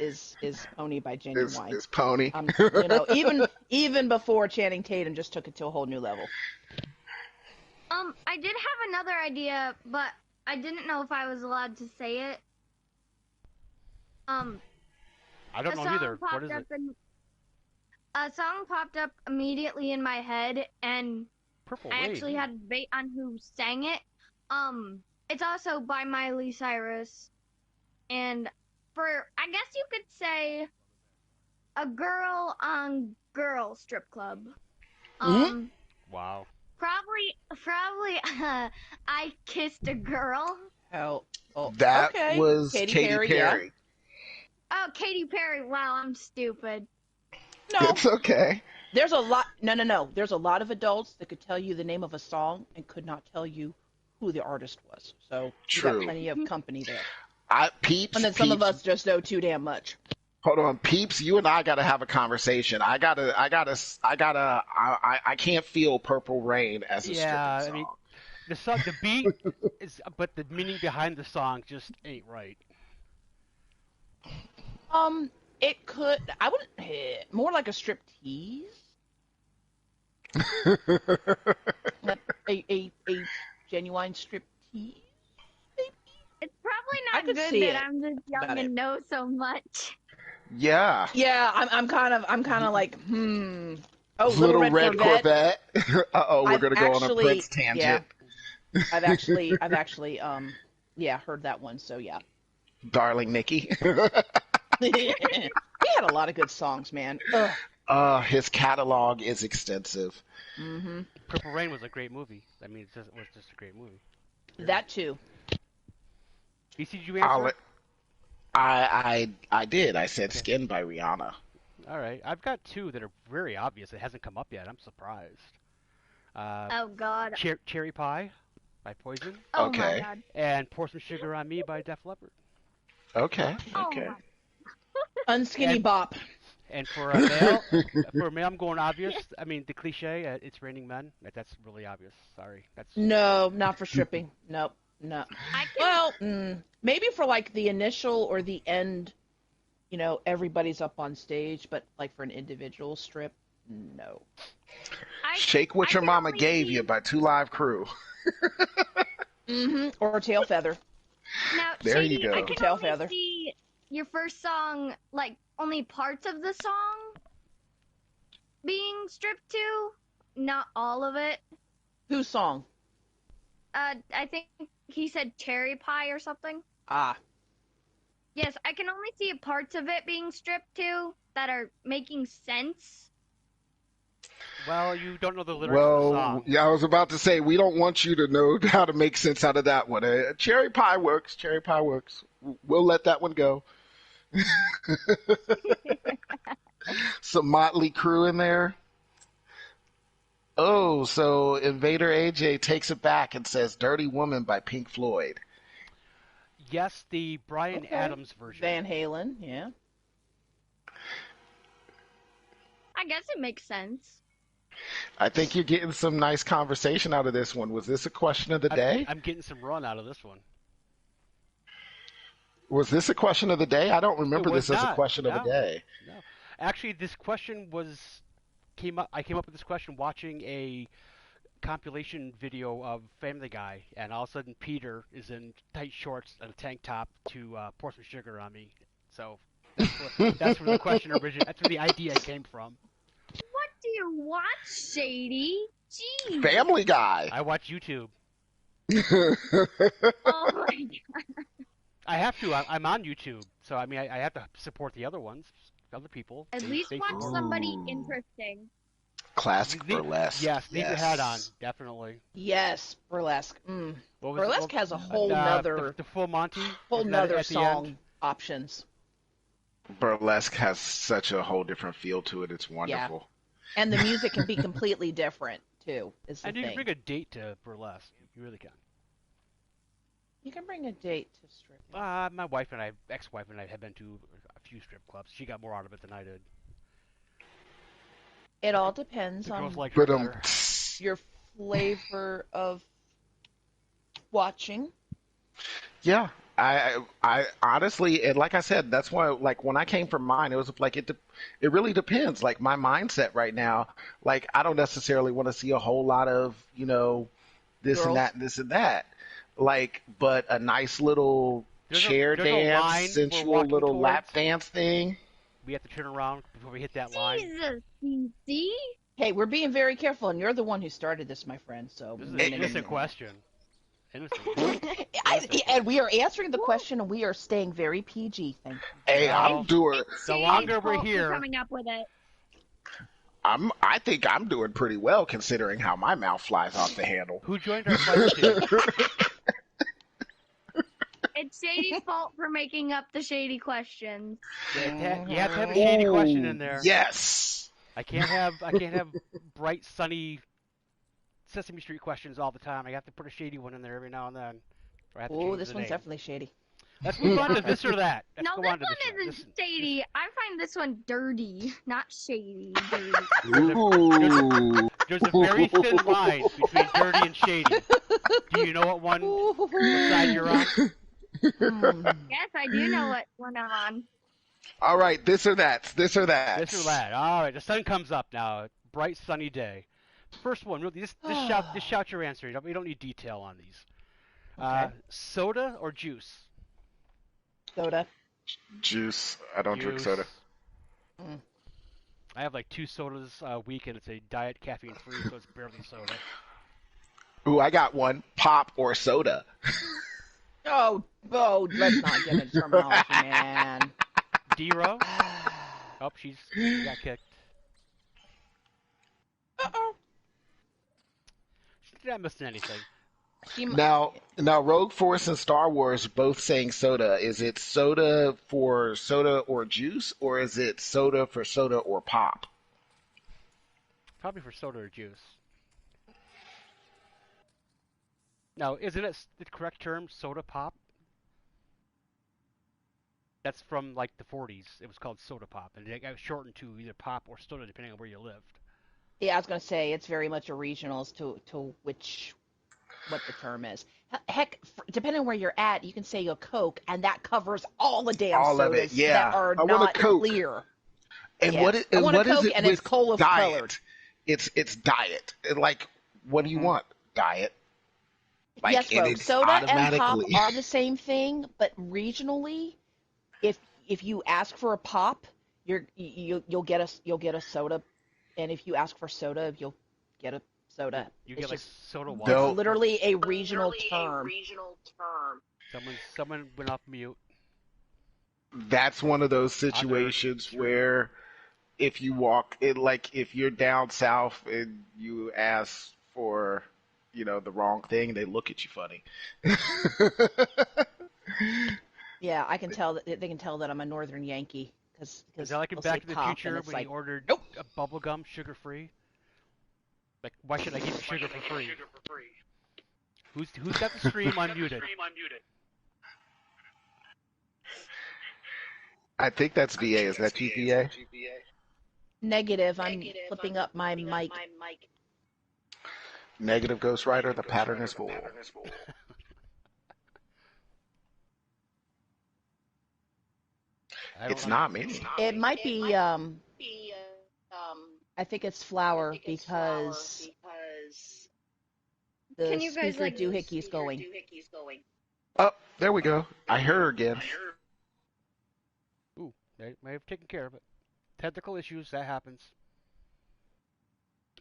Pony by is Genuine. is Pony. Even before Channing Tatum just took it to a whole new level. I did have another idea, but I didn't know if I was allowed to say it. I don't A know song either. What popped is up it? a song popped up immediately in my head, and Purple I Rain. actually had a debate on who sang it. It's also by Miley Cyrus, and I guess you could say a girl on girl strip club. Mhm. Wow. Probably, I kissed a girl. Oh, That okay. was Katy Katy Perry, Perry. Oh, Katy Perry. Wow, I'm stupid. No, It's okay. there's a lot. No. There's a lot of adults that could tell you the name of a song and could not tell you who the artist was. So you got True. plenty of company there. Peeps, And then some of peeps. us just know too damn much. Hold on, peeps. You and I gotta have a conversation. I can't feel "Purple Rain" as a Yeah, stripping I mean, song. the beat is, but the meaning behind the song just ain't right. It could. I would more like a strip tease. Like a genuine strip tease. It's probably I not could good see that it I'm just young about it. and know so much. Yeah. Yeah, I'm kind of like Oh, Little Little Red Red Corvette. Corvette. Uh-oh, we're I've gonna go on a actually, Prince yeah, tangent. I've actually, yeah, heard that one. So yeah, Darling Nikki. he had a lot of good songs, man. Ugh. His catalog is extensive. Hmm. Purple Rain was a great movie. I mean, it was just a great movie. That too. BC, did you I'll answer? let, I did. I said Okay. Skin by Rihanna. All right. I've got two that are very obvious. It hasn't come up yet. I'm surprised. Uh, Oh God. Cherry Pie by Poison, Oh my Okay. God. and Pour Some Sugar on Me by Def Leppard. Okay. Oh Okay. my. Unskinny And bop. and for a male, I'm going obvious. I mean the cliche. It's Raining Men. That's really obvious. Sorry. That's No, not for stripping. Nope. No. I can. Well, maybe for like the initial or the end, everybody's up on stage, but like for an individual strip, no. Shake What I Your can Mama only Gave You see. by Two Live Crew. Or tail feather. Now, There you Shady, I go. can Tail only feather. see your first song, like only parts of the song being stripped to, not all of it. Whose song? I think he said cherry pie or something. Ah. Yes, I can only see parts of it being stripped to that are making sense. well, you don't know the lyrics of the Well, song. yeah, I was about to say we don't want you to know how to make sense out of that one. Cherry Pie works. Cherry Pie works. We'll let that one go. Some Motley Crue in there. Oh, so Invader AJ takes it back and says "Dirty Woman" by Pink Floyd. Yes, the Brian Okay. Adams version. Van Halen, yeah. I guess it makes sense. I think you're getting some nice conversation out of this one. Was this a question of the day? I'm getting some run out of this one. Was this a question of the day? I don't It remember was this as a not. question of the No, day. no. Actually, this question came up. I came up with this question watching a compilation video of Family Guy, and all of a sudden Peter is in tight shorts and a tank top to pour some sugar on me. So that's where the question originated. That's where the idea came from. What do you watch, Shady? Jeez. Family Guy. I watch YouTube. Oh my God. I have to. I'm on YouTube, so I mean I have to support the other ones, other people. At They, least they watch support. somebody Ooh. interesting. Classic burlesque. Yes, leave your hat on, Yes. definitely. Yes, burlesque. What was Burlesque has a whole the nother full Monty? whole Wasn't that nother at the end? song options. Burlesque has such a whole different feel to it. It's wonderful. And the music can be completely different too, is the And you can thing. bring a date to burlesque. You really can. You can bring a date to stripping. My wife and I, ex-wife and I, have been to a few strip clubs. She got more out of it than I did. It all depends The girls on liked her But better. your flavor of watching. yeah, I honestly, and like I said, that's why, like when I came from mine, it was like it really depends. Like my mindset right now, like I don't necessarily want to see a whole lot of this and Girls. that and this and that. Like, but a nice little chair there's a dance, line we're sensual walking little lap towards. dance thing. We have to turn around before we hit that line. Jesus, see? Hey, we're being very careful, and you're the one who started this, my friend. So This is an innocent question. Innocent. and we are answering the question, and we are staying very PG. Thank you. Hey, Well, I'm doing. The Shady's longer we're fault for here, coming up with it. I think I'm doing pretty well considering how my mouth flies off the handle. who joined our fight team? It's Shady's fault for making up the shady questions. You have to have a shady question in Ooh, there. yes. I can't have bright, sunny Sesame Street questions all the time. I have to put a shady one in there every now and then. Or I have to Oh, change this the one's name. definitely shady. Let's move on to this or that. Let's No, go this on to one this isn't shady. I find this one dirty, not shady. Dirty. Ooh. There's a very thin line between dirty and shady. Do you know what side you're on? Yes, I do know what one I'm on. All right, this or that. This or that. This or that. All right, the sun comes up now. Bright sunny day. First one, really. Just shout your answer. We don't need detail on these. Okay. Soda or juice? Soda. Juice. I don't drink soda. Mm. I have like 2 sodas a week, and it's a diet caffeine free, so it's barely soda. Ooh, I got one. Pop or soda. Oh, let's not get into terminology, man. D-Ro? Oh, she got kicked. Uh-oh. She's not missing anything. She, Now, Rogue Force and Star Wars both saying soda. Is it soda for soda or juice, or is it soda for soda or pop? Probably for soda or juice. Now, isn't it the correct term, soda pop? That's from like the 40s. It was called soda pop, and it got shortened to either pop or soda depending on where you lived. yeah, I was gonna say it's very much a regional as to which what the term is. Heck, depending on where you're at, you can say a Coke, and that covers all the damn All of it, sodas that yeah. are I want a not Coke. clear. And Yeah, I and want a what is Coke, it and it's with cola colored. diet? It's diet. Like, what do you want? Diet. Like, Yes, and Rogue. it's Soda and pop automatically. are the same thing, but regionally, if you ask for a pop, you'll get a soda, and if you ask for soda, you'll get a soda. You It's get like just soda it's Though water. literally a regional term. Someone went off mute. that's one of those Other. situations where if you walk it, like if you're down south and you ask for, the wrong thing, they look at you funny. Yeah, I can tell that they can tell that I'm a Northern Yankee Is because that like in they'll say Back to the pop, and Future it's when he like, ordered nope. a bubble gum sugar free? Like, why should I give you sugar for free? Who's got the stream unmuted? I think that's VA. Is that you, VA? Negative. I'm flipping up my mic. Negative Ghost Rider, the pattern is full. I don't It's know. not me. It might be. I think it's flour because the Can you guys speaker like doohickey's going. Oh, there we go. I heard her again. Ooh, they may have taken care of it. Technical issues, that happens.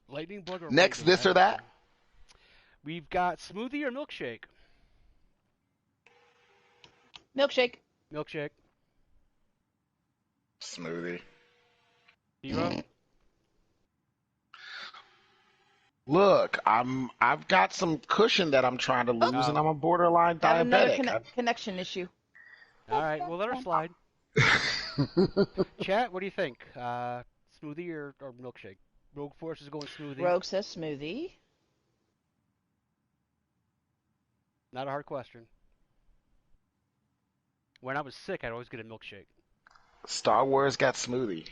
Lightning bug or Next, raven? I this or don't that? know. We've got smoothie or milkshake? Milkshake. Milkshake. Smoothie. Zero? Look, I've got some cushion that I'm trying to lose, and Oh. I'm a borderline I have another diabetic. connection issue. All right, we'll let her slide. Chat, what do you think? Smoothie or milkshake? Rogue Force is going smoothie. Rogue says smoothie. Not a hard question. When I was sick, I'd always get a milkshake. Star Wars got smoothie.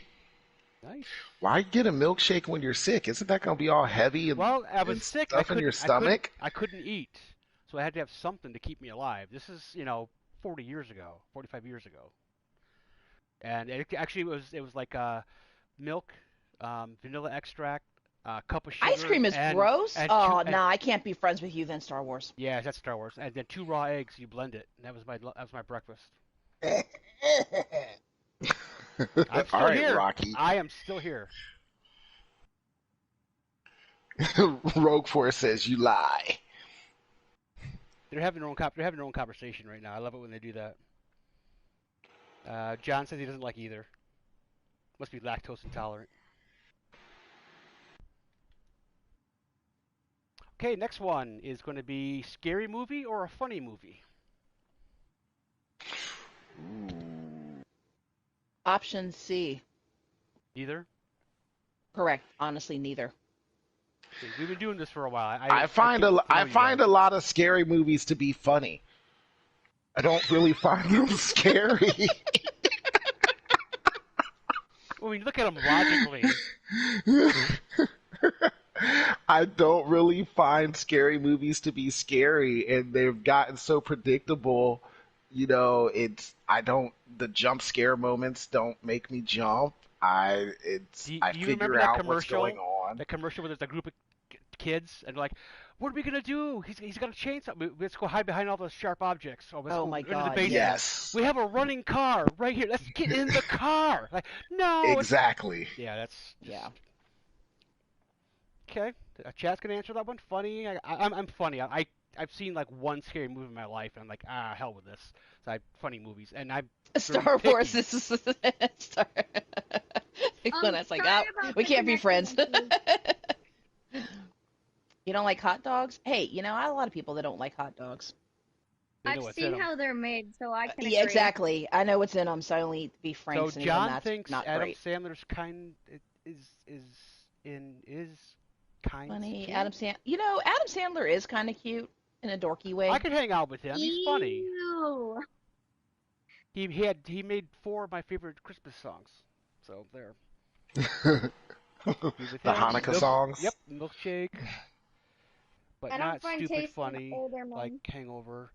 Nice. Why get a milkshake when you're sick? Isn't that gonna be all heavy Well, I was and sick. stuff in your stomach? I couldn't eat, so I had to have something to keep me alive. This is, 40 years ago, 45 years ago, and it actually was like milk, vanilla extract, cup of sugar, Ice cream is and gross. and two, Oh, and, nah, I can't be friends with you then, Star Wars. yeah, that's Star Wars, and then 2 raw eggs. You blend it, and that was my breakfast. I'm All still right, here. Rocky. I am still here. Rogue Force says you lie. They're having their own conversation right now. I love it when they do that. John says he doesn't like either. Must be lactose intolerant. Okay, next one is going to be scary movie or a funny movie. Ooh. Option C. Either. Correct. Honestly, neither. We've been doing this for a while. I find get to know I you find guys. a lot of scary movies to be funny. I don't really find them scary. When you look at them logically, I don't really find scary movies to be scary, and they've gotten so predictable. The jump scare moments don't make me jump. I do you remember figure that out what's commercial? going on. That commercial where there's a group of kids and they're like, "What are we gonna do? He's got a chainsaw. Let's go hide behind all those sharp objects. Or let's Oh go my into the God, basement. Yes, We have a running car right here. Let's get in the car." Like, no, exactly. yeah, that's Yeah. okay. Chat's gonna answer that one. Funny. I'm funny. I've seen like one scary movie in my life, and I'm like, hell with this. So funny movies, and I'm very Star Wars picky. is Star. When I was like, Sorry oh, about we the can't be friends. connection issues. You don't like hot dogs? Hey, I have a lot of people that don't like hot dogs. They know I've what's in seen them. how they're made, so I can Yeah, agree. exactly. I know what's in them, so I only eat beef So franks, and even John that's thinks not Adam great. Sandler's kind is kind's Funny, cute. Adam Sandler is kind of cute in a dorky I way. could hang out with him. He's funny. Ew. He made four of my favorite Christmas songs. So there. The Be with him. Hanukkah songs. Yep, milkshake, but I don't not find stupid taste in funny older like men. Hangover.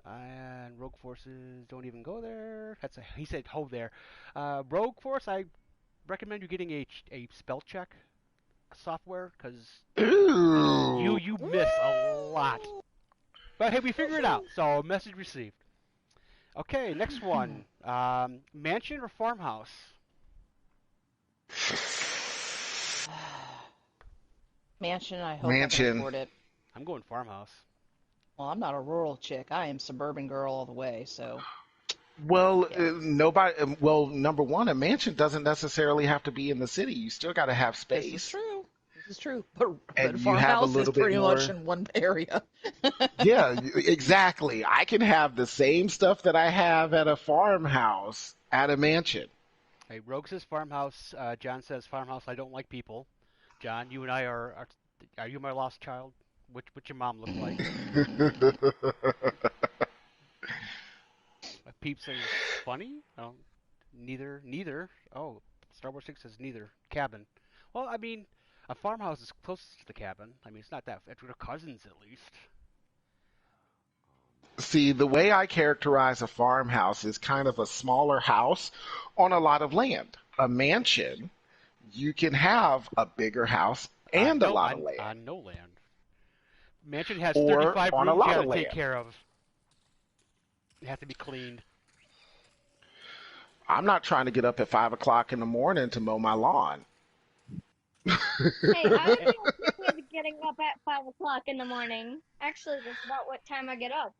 And Rogue Forces don't even go there. He said ho there. Rogue Force, I recommend you getting a spell check software because you Ooh. you miss a lot. Woo! But hey, we figured it out. So message received. Okay, next one. Mansion or farmhouse? Mansion, I hope I can Mansion. afford it. I'm going farmhouse. Well, I'm not a rural chick. I am suburban girl all the way, so Well, yeah. nobody. Well, number one, a mansion doesn't necessarily have to be in the city. You still got to have This is space, true. This is true. But and you have a farmhouse is little bit pretty much more. in one area. Yeah, exactly. I can have the same stuff that I have at a farmhouse at a mansion. Hey, Rogue says farmhouse. John says farmhouse. I don't like people. John, you and I are you my lost child? What's your mom look like? Peep says funny. Oh, neither. Oh, Star Wars 6 says neither. Cabin. Well, I mean, a farmhouse is closest to the cabin. I mean, it's not that. It's with cousins at least. See, the way I characterize a farmhouse is kind of a smaller house on a lot of land. A mansion, you can have a bigger house and a No, lot of land, on no land. Mansion has or 35 on a rooms you lot got of to take land. care of. They have to be cleaned. I'm not trying to get up at 5 o'clock in the morning to mow my lawn. Hey, I would be okay with getting up at 5 o'clock in the morning. Actually, that's about what time I get up.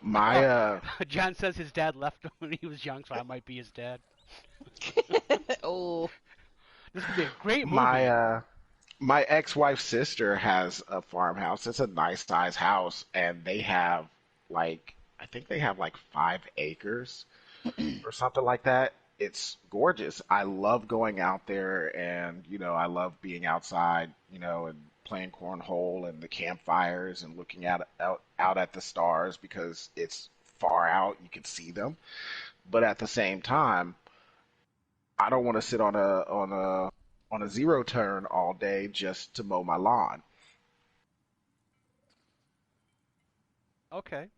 My John says his dad left him when he was young, so I might be his dad. Oh, This could be a great my movie. my ex-wife's sister has a farmhouse. It's a nice size house, and they have like I think they have like 5 acres or something like that. It's gorgeous. I love going out there, and I love being outside, and playing cornhole and the campfires and looking out at the stars because it's far out. You can see them, but at the same time, I don't want to sit on a zero turn all day just to mow my lawn. Okay.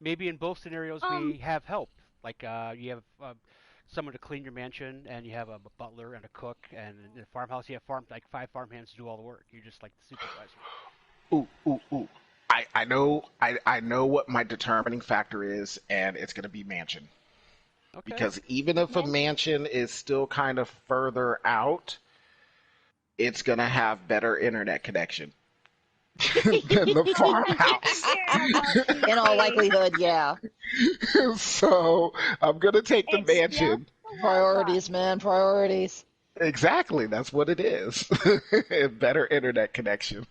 Maybe in both scenarios we Um, have help. Like you have someone to clean your mansion, and you have a butler and a cook, and in a farmhouse you have like 5 farmhands to do all the work. You're just like the supervisor. Ooh, ooh, ooh. I know what my determining factor is, and it's going to be mansion. Okay. Because even if a man, mansion is still kind of further out, it's going to have better internet connection than the I farmhouse. care about you, in all Shady. likelihood, yeah. So I'm going to take the It's just mansion. the Wi-Fi. Priorities, man, priorities. Exactly, that's what it is. Better internet connection.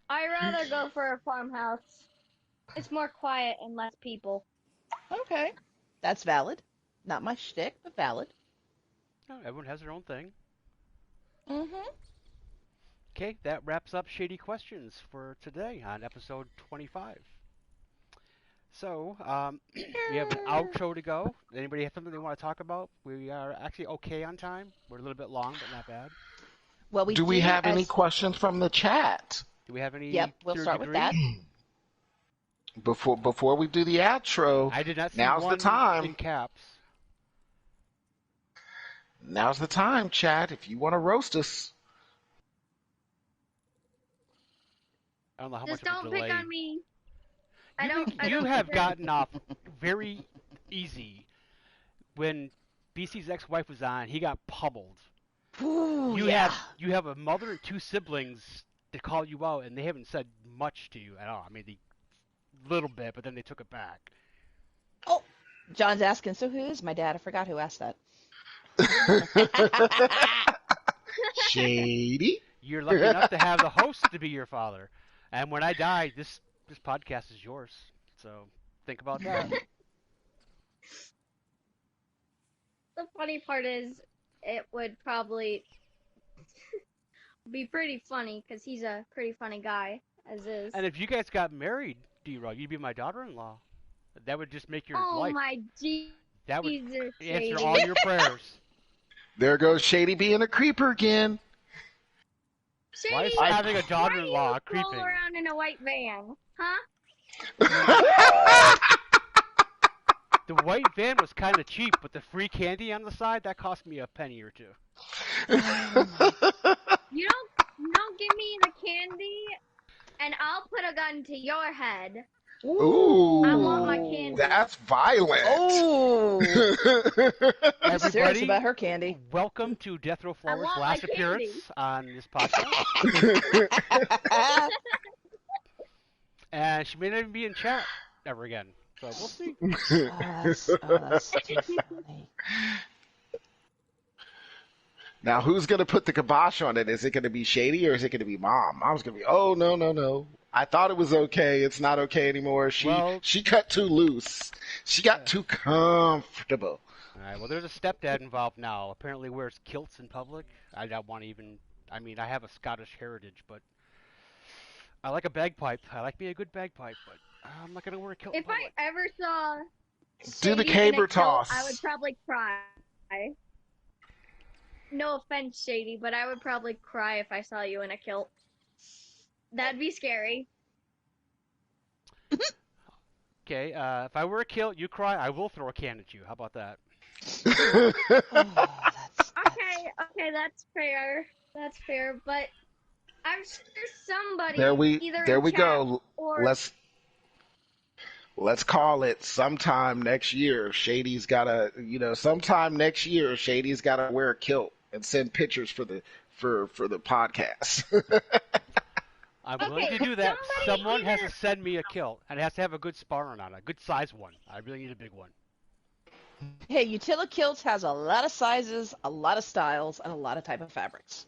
I'd rather go for a farmhouse. It's more quiet and less people. Okay, that's valid. Not my shtick, but valid. Oh, everyone has their own thing. Mm-hmm. Okay, that wraps up Shady Questions for today on episode 25. So, we have an outro to go. Anybody have something they want to talk about? We are actually okay on time. We're a little bit long, but not bad. Well, we Do we do have any as. questions from the chat Do we have Yep, any we'll third start with degree? that. before we do the outro? I did not see Now's the one time. in caps. Now's the time, chat. If you want to roast us, I don't know how much Just of a don't pick on delay. me. I You don't. think I you don't have deserve. gotten off very easy. When BC's ex-wife was on, he got pummeled. Ooh, You yeah. have you have a mother and two siblings that call you out, and they haven't said much to you at all. I mean, a little bit, but then they took it back. Oh, John's asking, so who is my dad? I forgot who asked that. Shady. You're lucky enough to have the host to be your father. And when I die, this podcast is yours. So think about that. The funny part is, it would probably be pretty funny because he's a pretty funny guy, as is. And if you guys got married, D-Rug, you'd be my daughter-in-law. That would just make your Oh life. my That would Jesus, answer Shady. all your prayers. There goes Shady being a creeper again. Shady, Why is I- having a why do daughter-in-law you creeping? roll around in a white van? Huh? The white van was kind of cheap, but the free candy on the side, that cost me a penny or two. You don't give me the candy, and I'll put a gun to your head. Ooh, I want my candy. that's violent. Oh, she's serious Everybody, about her candy. welcome to Death Row Flowers' want my last candy. appearance on this podcast. And she may not even be in chat ever again. So we'll see. That's too funny. Now, who's going to put the kibosh on it? Is it going to be Shady or is it going to be Mom? Mom's going to be, oh, no, no, no. I thought it was okay. It's not okay anymore. She cut too loose. She got too comfortable. All right. Well, there's a stepdad involved now. Apparently wears kilts in public. I don't want to even. I mean, I have a Scottish heritage, but I like a bagpipe. I like me a good bagpipe, but I'm not gonna wear a kilt. If I ever saw Do the Shady in a caber kilt, toss. I would probably cry. No offense, Shady, but I would probably cry if I saw you in a kilt. That'd be scary. Okay. If I wear a kilt, you cry. I will throw a can at you. How about that? Oh, that's Okay, that's fair. That's fair, but I'm sure somebody either there in we chat go. or Let's call it sometime next year. Shady's gotta, sometime next year, Shady's gotta wear a kilt and send pictures for the podcast. I'm Okay, willing to do that. somebody Someone has either- to send me a kilt, and it has to have a good sparring on it, a good size one. I really need a big one. Hey, Utila Kilts has a lot of sizes, a lot of styles, and a lot of type of fabrics.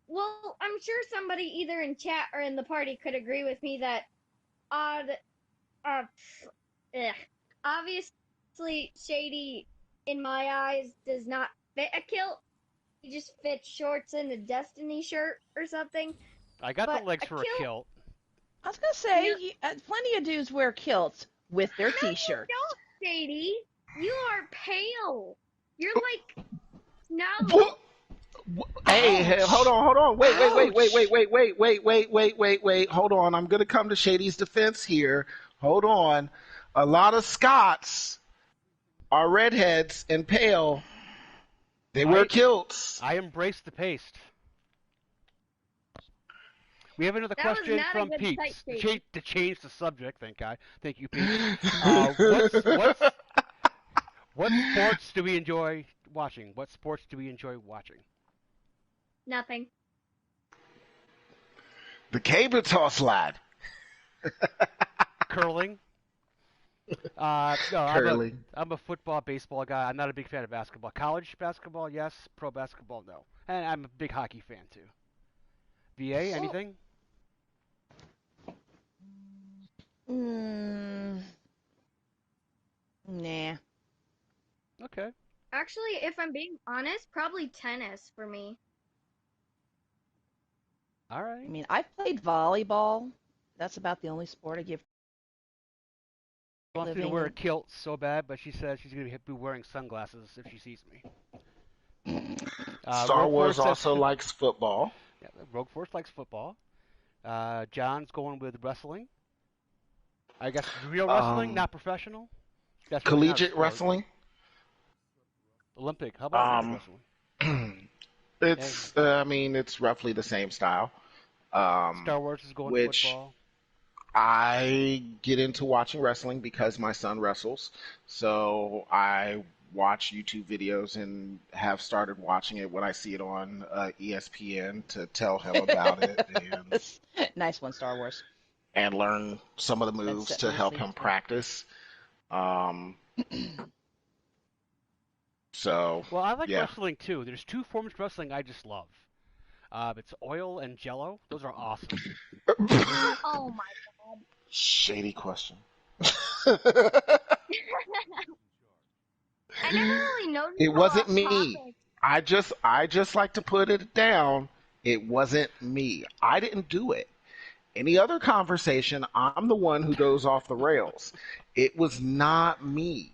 Well, I'm sure somebody either in chat or in the party could agree with me that odd, uh, obviously Shady, in my eyes, does not fit a kilt. He just fits shorts and a Destiny shirt or something. I got But the legs a for a kilt- kilt. I was gonna say, Yeah. plenty of dudes wear kilts with their No, you t-shirts. don't, Shady. You are pale. You're like now. Hey, hold on. Wait. Hold on. I'm going to come to Shady's defense here. Hold on. A lot of Scots are redheads and pale. They wear kilts. I embrace the paste. We have another That was question not a from good Pete. sight, Shady. To change the subject, thank you, Pete. What sports do we enjoy watching? What sports do we enjoy watching? Nothing. The caber toss lad. Curling. No, Curling. I'm a football, baseball guy. I'm not a big fan of basketball. College basketball, yes. Pro basketball, no. And I'm a big hockey fan too. VA, anything? Nah. Okay. Actually, if I'm being honest, probably tennis for me. All I right. mean, I played volleyball. That's about the only sport I give. She wants me to living wear a in- kilt so bad, but she says she's going to be wearing sunglasses if she sees me. Star Rogue Wars Force also says- likes football. Yeah, Rogue Force likes football. John's going with wrestling. I guess real wrestling, not professional. That's really not a Collegiate sport. wrestling. Olympic. How about Olympic wrestling? It's roughly the same style. Star Wars is going to which football. I get into watching wrestling because my son wrestles. So I watch YouTube videos and have started watching it when I see it on ESPN to tell him about it Nice one, Star Wars. and learn some of the moves set to help nicely him too. practice. So Well, I like yeah. wrestling too. There's two forms of wrestling I just love. It's oil and Jello. Those are awesome. Oh my god. Shady question. I never really noticed It how wasn't off me. topic. I just like to put it down. It wasn't me. I didn't do it. Any other conversation, I'm the one who goes off the rails. It was not me.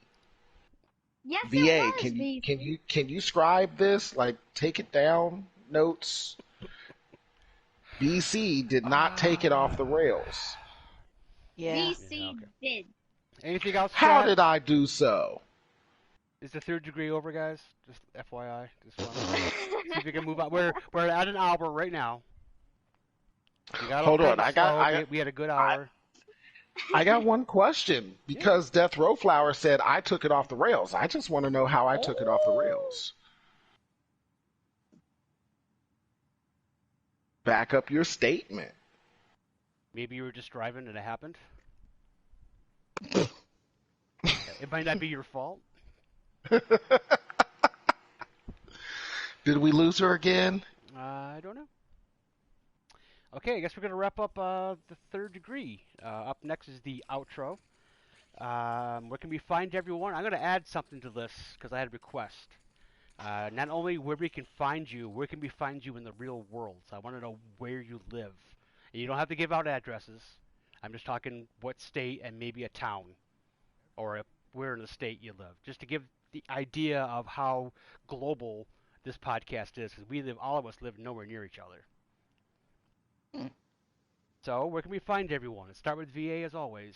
Yes, it VA, was, BC. can you scribe this? Like take it down, notes. BC did not take it off the Ah. rails. Yeah. Yeah, BC okay. did. Anything else, How chat? did I do so? Is the third degree over, guys? Just FYI. Just want to see if we can move on. We're at an hour right now. We got off Hold kind on. of I got slow. We had a good I hour. I got one question Yeah. because Death Row Flower said I took it off the rails. I just want to know how I took it off the Oh. rails. Back up your statement. Maybe you were just driving and it happened. It might not be your fault. Did we lose her again? I don't know. Okay, I guess we're gonna wrap up the third degree. Up next is the outro. Where can we find everyone? I'm gonna add something to this because I had a request. Not only where we can find you, where can we find you in the real world? So I want to know where you live. And you don't have to give out addresses. I'm just talking what state and maybe a town or where in the state you live, just to give the idea of how global this podcast is. Because all of us live nowhere near each other. Hmm. So where can we find everyone? Let's start with VA as always.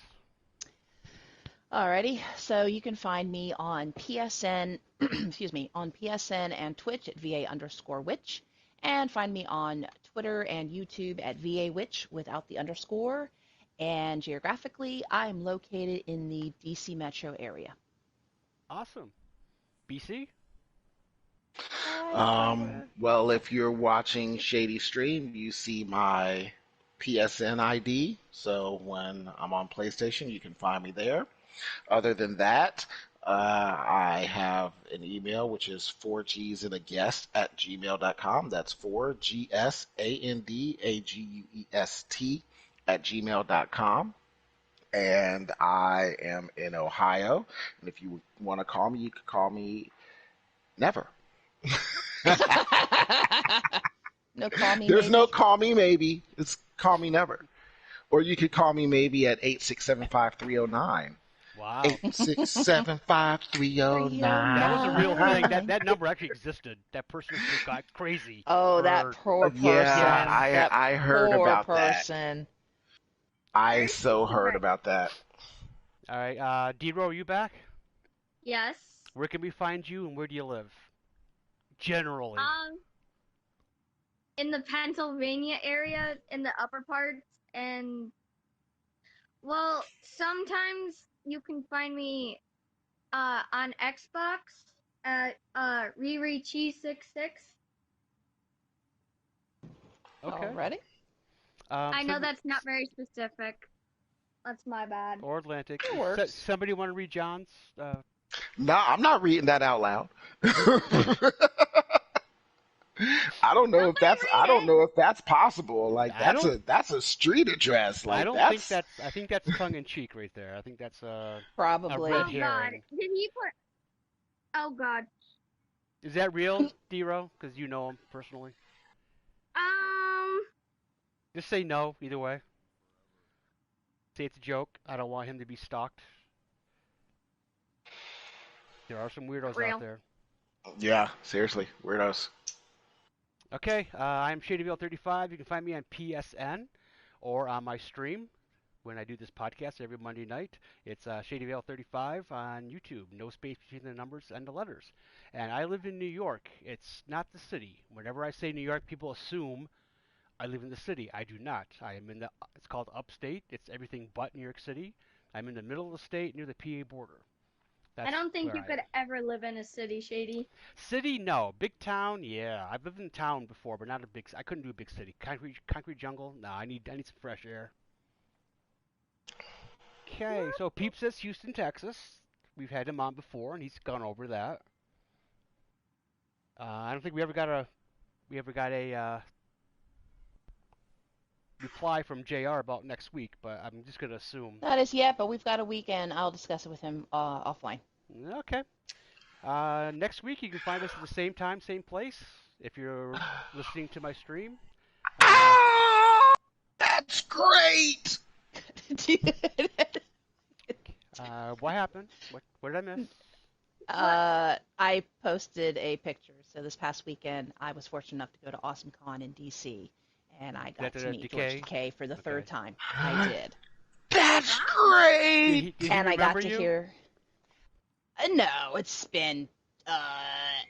Alrighty, so you can find me on PSN, excuse me, on PSN and Twitch at VA_witch, and find me on Twitter and YouTube at VA Witch without the underscore. And geographically, I'm located in the DC metro area. Awesome. BC? Hi, brother. Well, if you're watching Shady Stream, you see my PSN ID. So when I'm on PlayStation, you can find me there. Other than that, I have an email which is 4Gs and a guest at gmail.com. That's 4GSANDAGUEST at gmail.com. And I am in Ohio. And if you want to call me, you can call me never. No, call me There's no maybe. call me maybe. It's call me never. Or you could call me maybe at 8675309. Wow. 8675309. That was a real thing. That 309. that number actually existed. That person who got crazy Oh, that for poor Yeah, yes. person. That I heard poor about that. person. I Where's so Shady heard right about that. All right, D-Ro, are you back? Yes. Where can we find you and where do you live? Generally. Um, in the Pennsylvania area, in the upper parts, and well, sometimes you can find me on Xbox at Riri Cheese 66. Okay. Already? I know So that's not very specific. That's my bad. or Atlantic. It works. Somebody want to read John's? No, I'm not reading that out loud. Somebody I read don't it. know if that's possible. Like I don't. that's a street address. I Like don't think that's that's. I think that's tongue in cheek right there. I think that's a red Oh Probably. God, herring. did he put? Oh God. Is that real, D-Ro? Because you know him personally. Um, Just say no either way. Say it's a joke. I don't want him to be stalked. There are some not weirdos out real. there. yeah, seriously, weirdos. Okay, I'm ShadyVale35. You can find me on PSN or on my stream when I do this podcast every Monday night. It's ShadyVale35 on YouTube. No space between the numbers and the letters. And I live in New York. It's not the city. Whenever I say New York, people assume I live in the city. I do not. I am in the. It's called upstate. It's everything but New York City. I'm in the middle of the state near the PA border. I That's don't think where you I could am. ever live in a city, Shady. City, no. Big town, yeah. I've lived in town before, but not a big. I couldn't do a big city. Concrete jungle. No, I need some fresh air. Okay, so Peep says Houston, Texas. We've had him on before, and he's gone over that. I don't think we ever got a reply from JR about next week, but I'm just gonna assume. Not as yet, but we've got a weekend. I'll discuss it with him offline. Okay. Next week you can find us at the same time, same place. If you're listening to my stream. Uh, Ah, that's great. what happened? What did I miss? What? I posted a picture. So this past weekend, I was fortunate enough to go to AwesomeCon in DC, and I got to meet George Decay? Takei for the third Okay. time. I did, That's Wow. great. Did he and I got remember to you? hear. No, it's been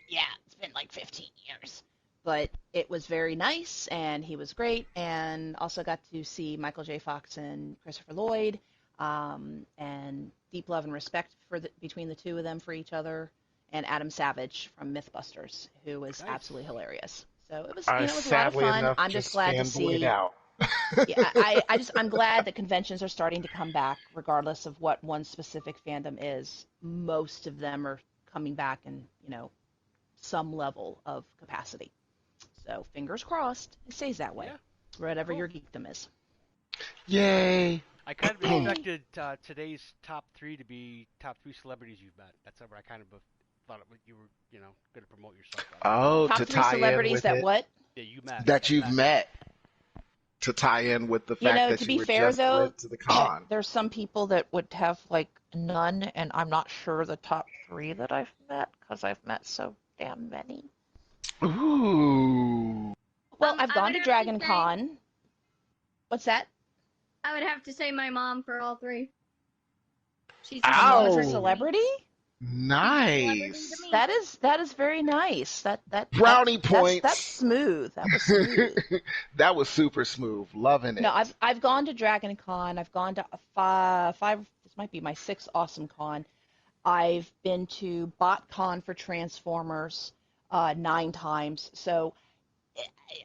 yeah, it's been like 15 years. But it was very nice, and he was great, and also got to see Michael J. Fox and Christopher Lloyd, and deep love and respect between the two of them for each other, and Adam Savage from MythBusters, who was Nice. absolutely hilarious. So it was, I it was a lot of sadly fun. enough I'm just just glad to fanboyed see. out. Yeah, I'm glad that conventions are starting to come back, regardless of what one specific fandom is. Most of them are coming back in, some level of capacity. So fingers crossed, it stays that way, Yeah. whatever Cool. your geekdom is. Yay. I kind of Yay. expected today's top three to be top three celebrities you've met. That's where I kind of thought you were, going to promote yourself as. Oh, Top to three tie in celebrities with that it, what? Yeah, you met. that That you you've met. met, to tie in with the fact that To you be were fair just though, went to the con. there's some people that would have like none, and I'm not sure the top three that I've met because I've met so damn many. Ooh. Well, I've I gone would to have to Dragon say, Con. What's that? I would have to say my mom for all three. She's a A mom is a celebrity to Ow. me. celebrity? She's a celebrity to Nice. me. That is very nice. Brownie That's points. smooth. That was smooth. That was super smooth. Loving No, it. I've gone to Dragon Con. I've gone to five. This might be my sixth Awesome Con. I've been to BotCon for Transformers 9 times. So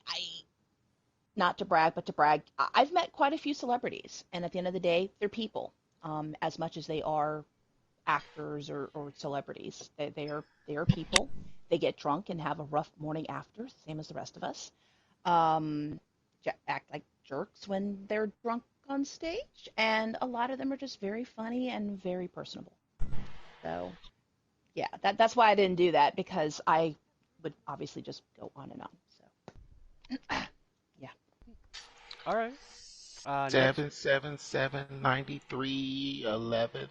I not to brag, but to brag, I've met quite a few celebrities, and at the end of the day, they're people, as much as they are actors or celebrities. They are people. They get drunk and have a rough morning after, same as the rest of us. Um, act like jerks when they're drunk on stage, and a lot of them are just very funny and very personable. So yeah, that's why I didn't do that because I would obviously just go on and on. So yeah, All right. Next. 7779311.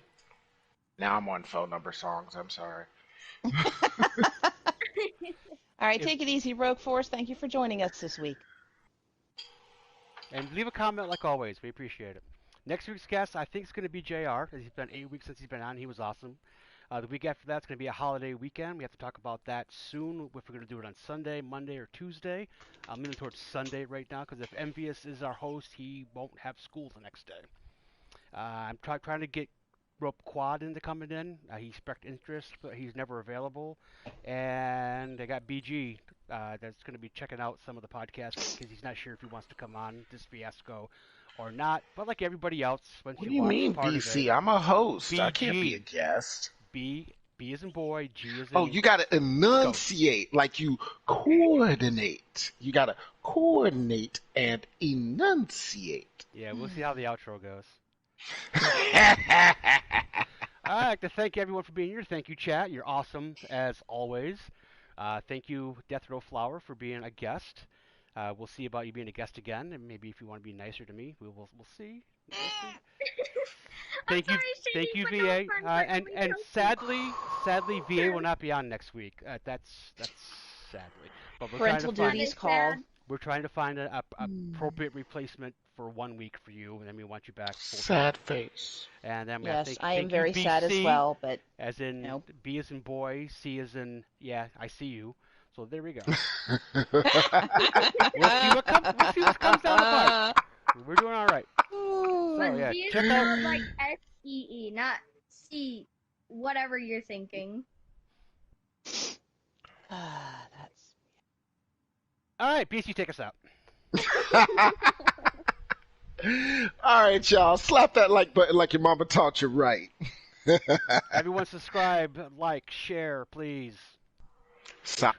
Now I'm on phone number songs. I'm sorry. all right, If, take it easy, Rogue Force. Thank you for joining us this week. and leave a comment like always. We appreciate it. Next week's guest, I think it's going to be JR. He's been 8 weeks since he's been on. He was awesome. The week after that's going to be a holiday weekend. We have to talk about that soon. If we're going to do it on Sunday, Monday, or Tuesday. I'm leaning towards Sunday right now because if Envious is our host, he won't have school the next day. I'm trying to get Rope Quad into coming in. He expressed interest, but he's never available. And I got BG that's going to be checking out some of the podcasts because he's not sure if he wants to come on this fiasco or not. But like everybody else, once What you do you watch mean, part of it, BC? I'm a host. I can't be a BG, guest. B is in boy, G is Oh, in you got to ghost. enunciate like you coordinate. You got to coordinate and enunciate. Yeah, we'll see how the outro goes. I'd like to thank everyone for being here. Thank you, chat. You're awesome as always. Thank you, Death Row Flower, for being a guest. We'll see about you being a guest again, and maybe if you want to be nicer to me, we'll see. We'll see. I'm Thank you, sorry, thank Shady, you, but no VA. friends are And really sadly, VA will not be on next week. That's sadly, but Parental That duties is call. sad. we're trying to find a Hmm. appropriate replacement for 1 week for you, and then we want you back full time. Sad face. And then we got Yes, I am thank you, very sad as BC, well, but as in no. B as in boy, C as in yeah, I see you. So there we go. We'll see what comes down the pipe. We're doing all right. So But yeah, Z is check out. spelled like SEE, not C, whatever you're thinking. That's All right, BC, take us out. All right, y'all. Slap that like button like your mama taught you right. Everyone subscribe, like, share, please. Signing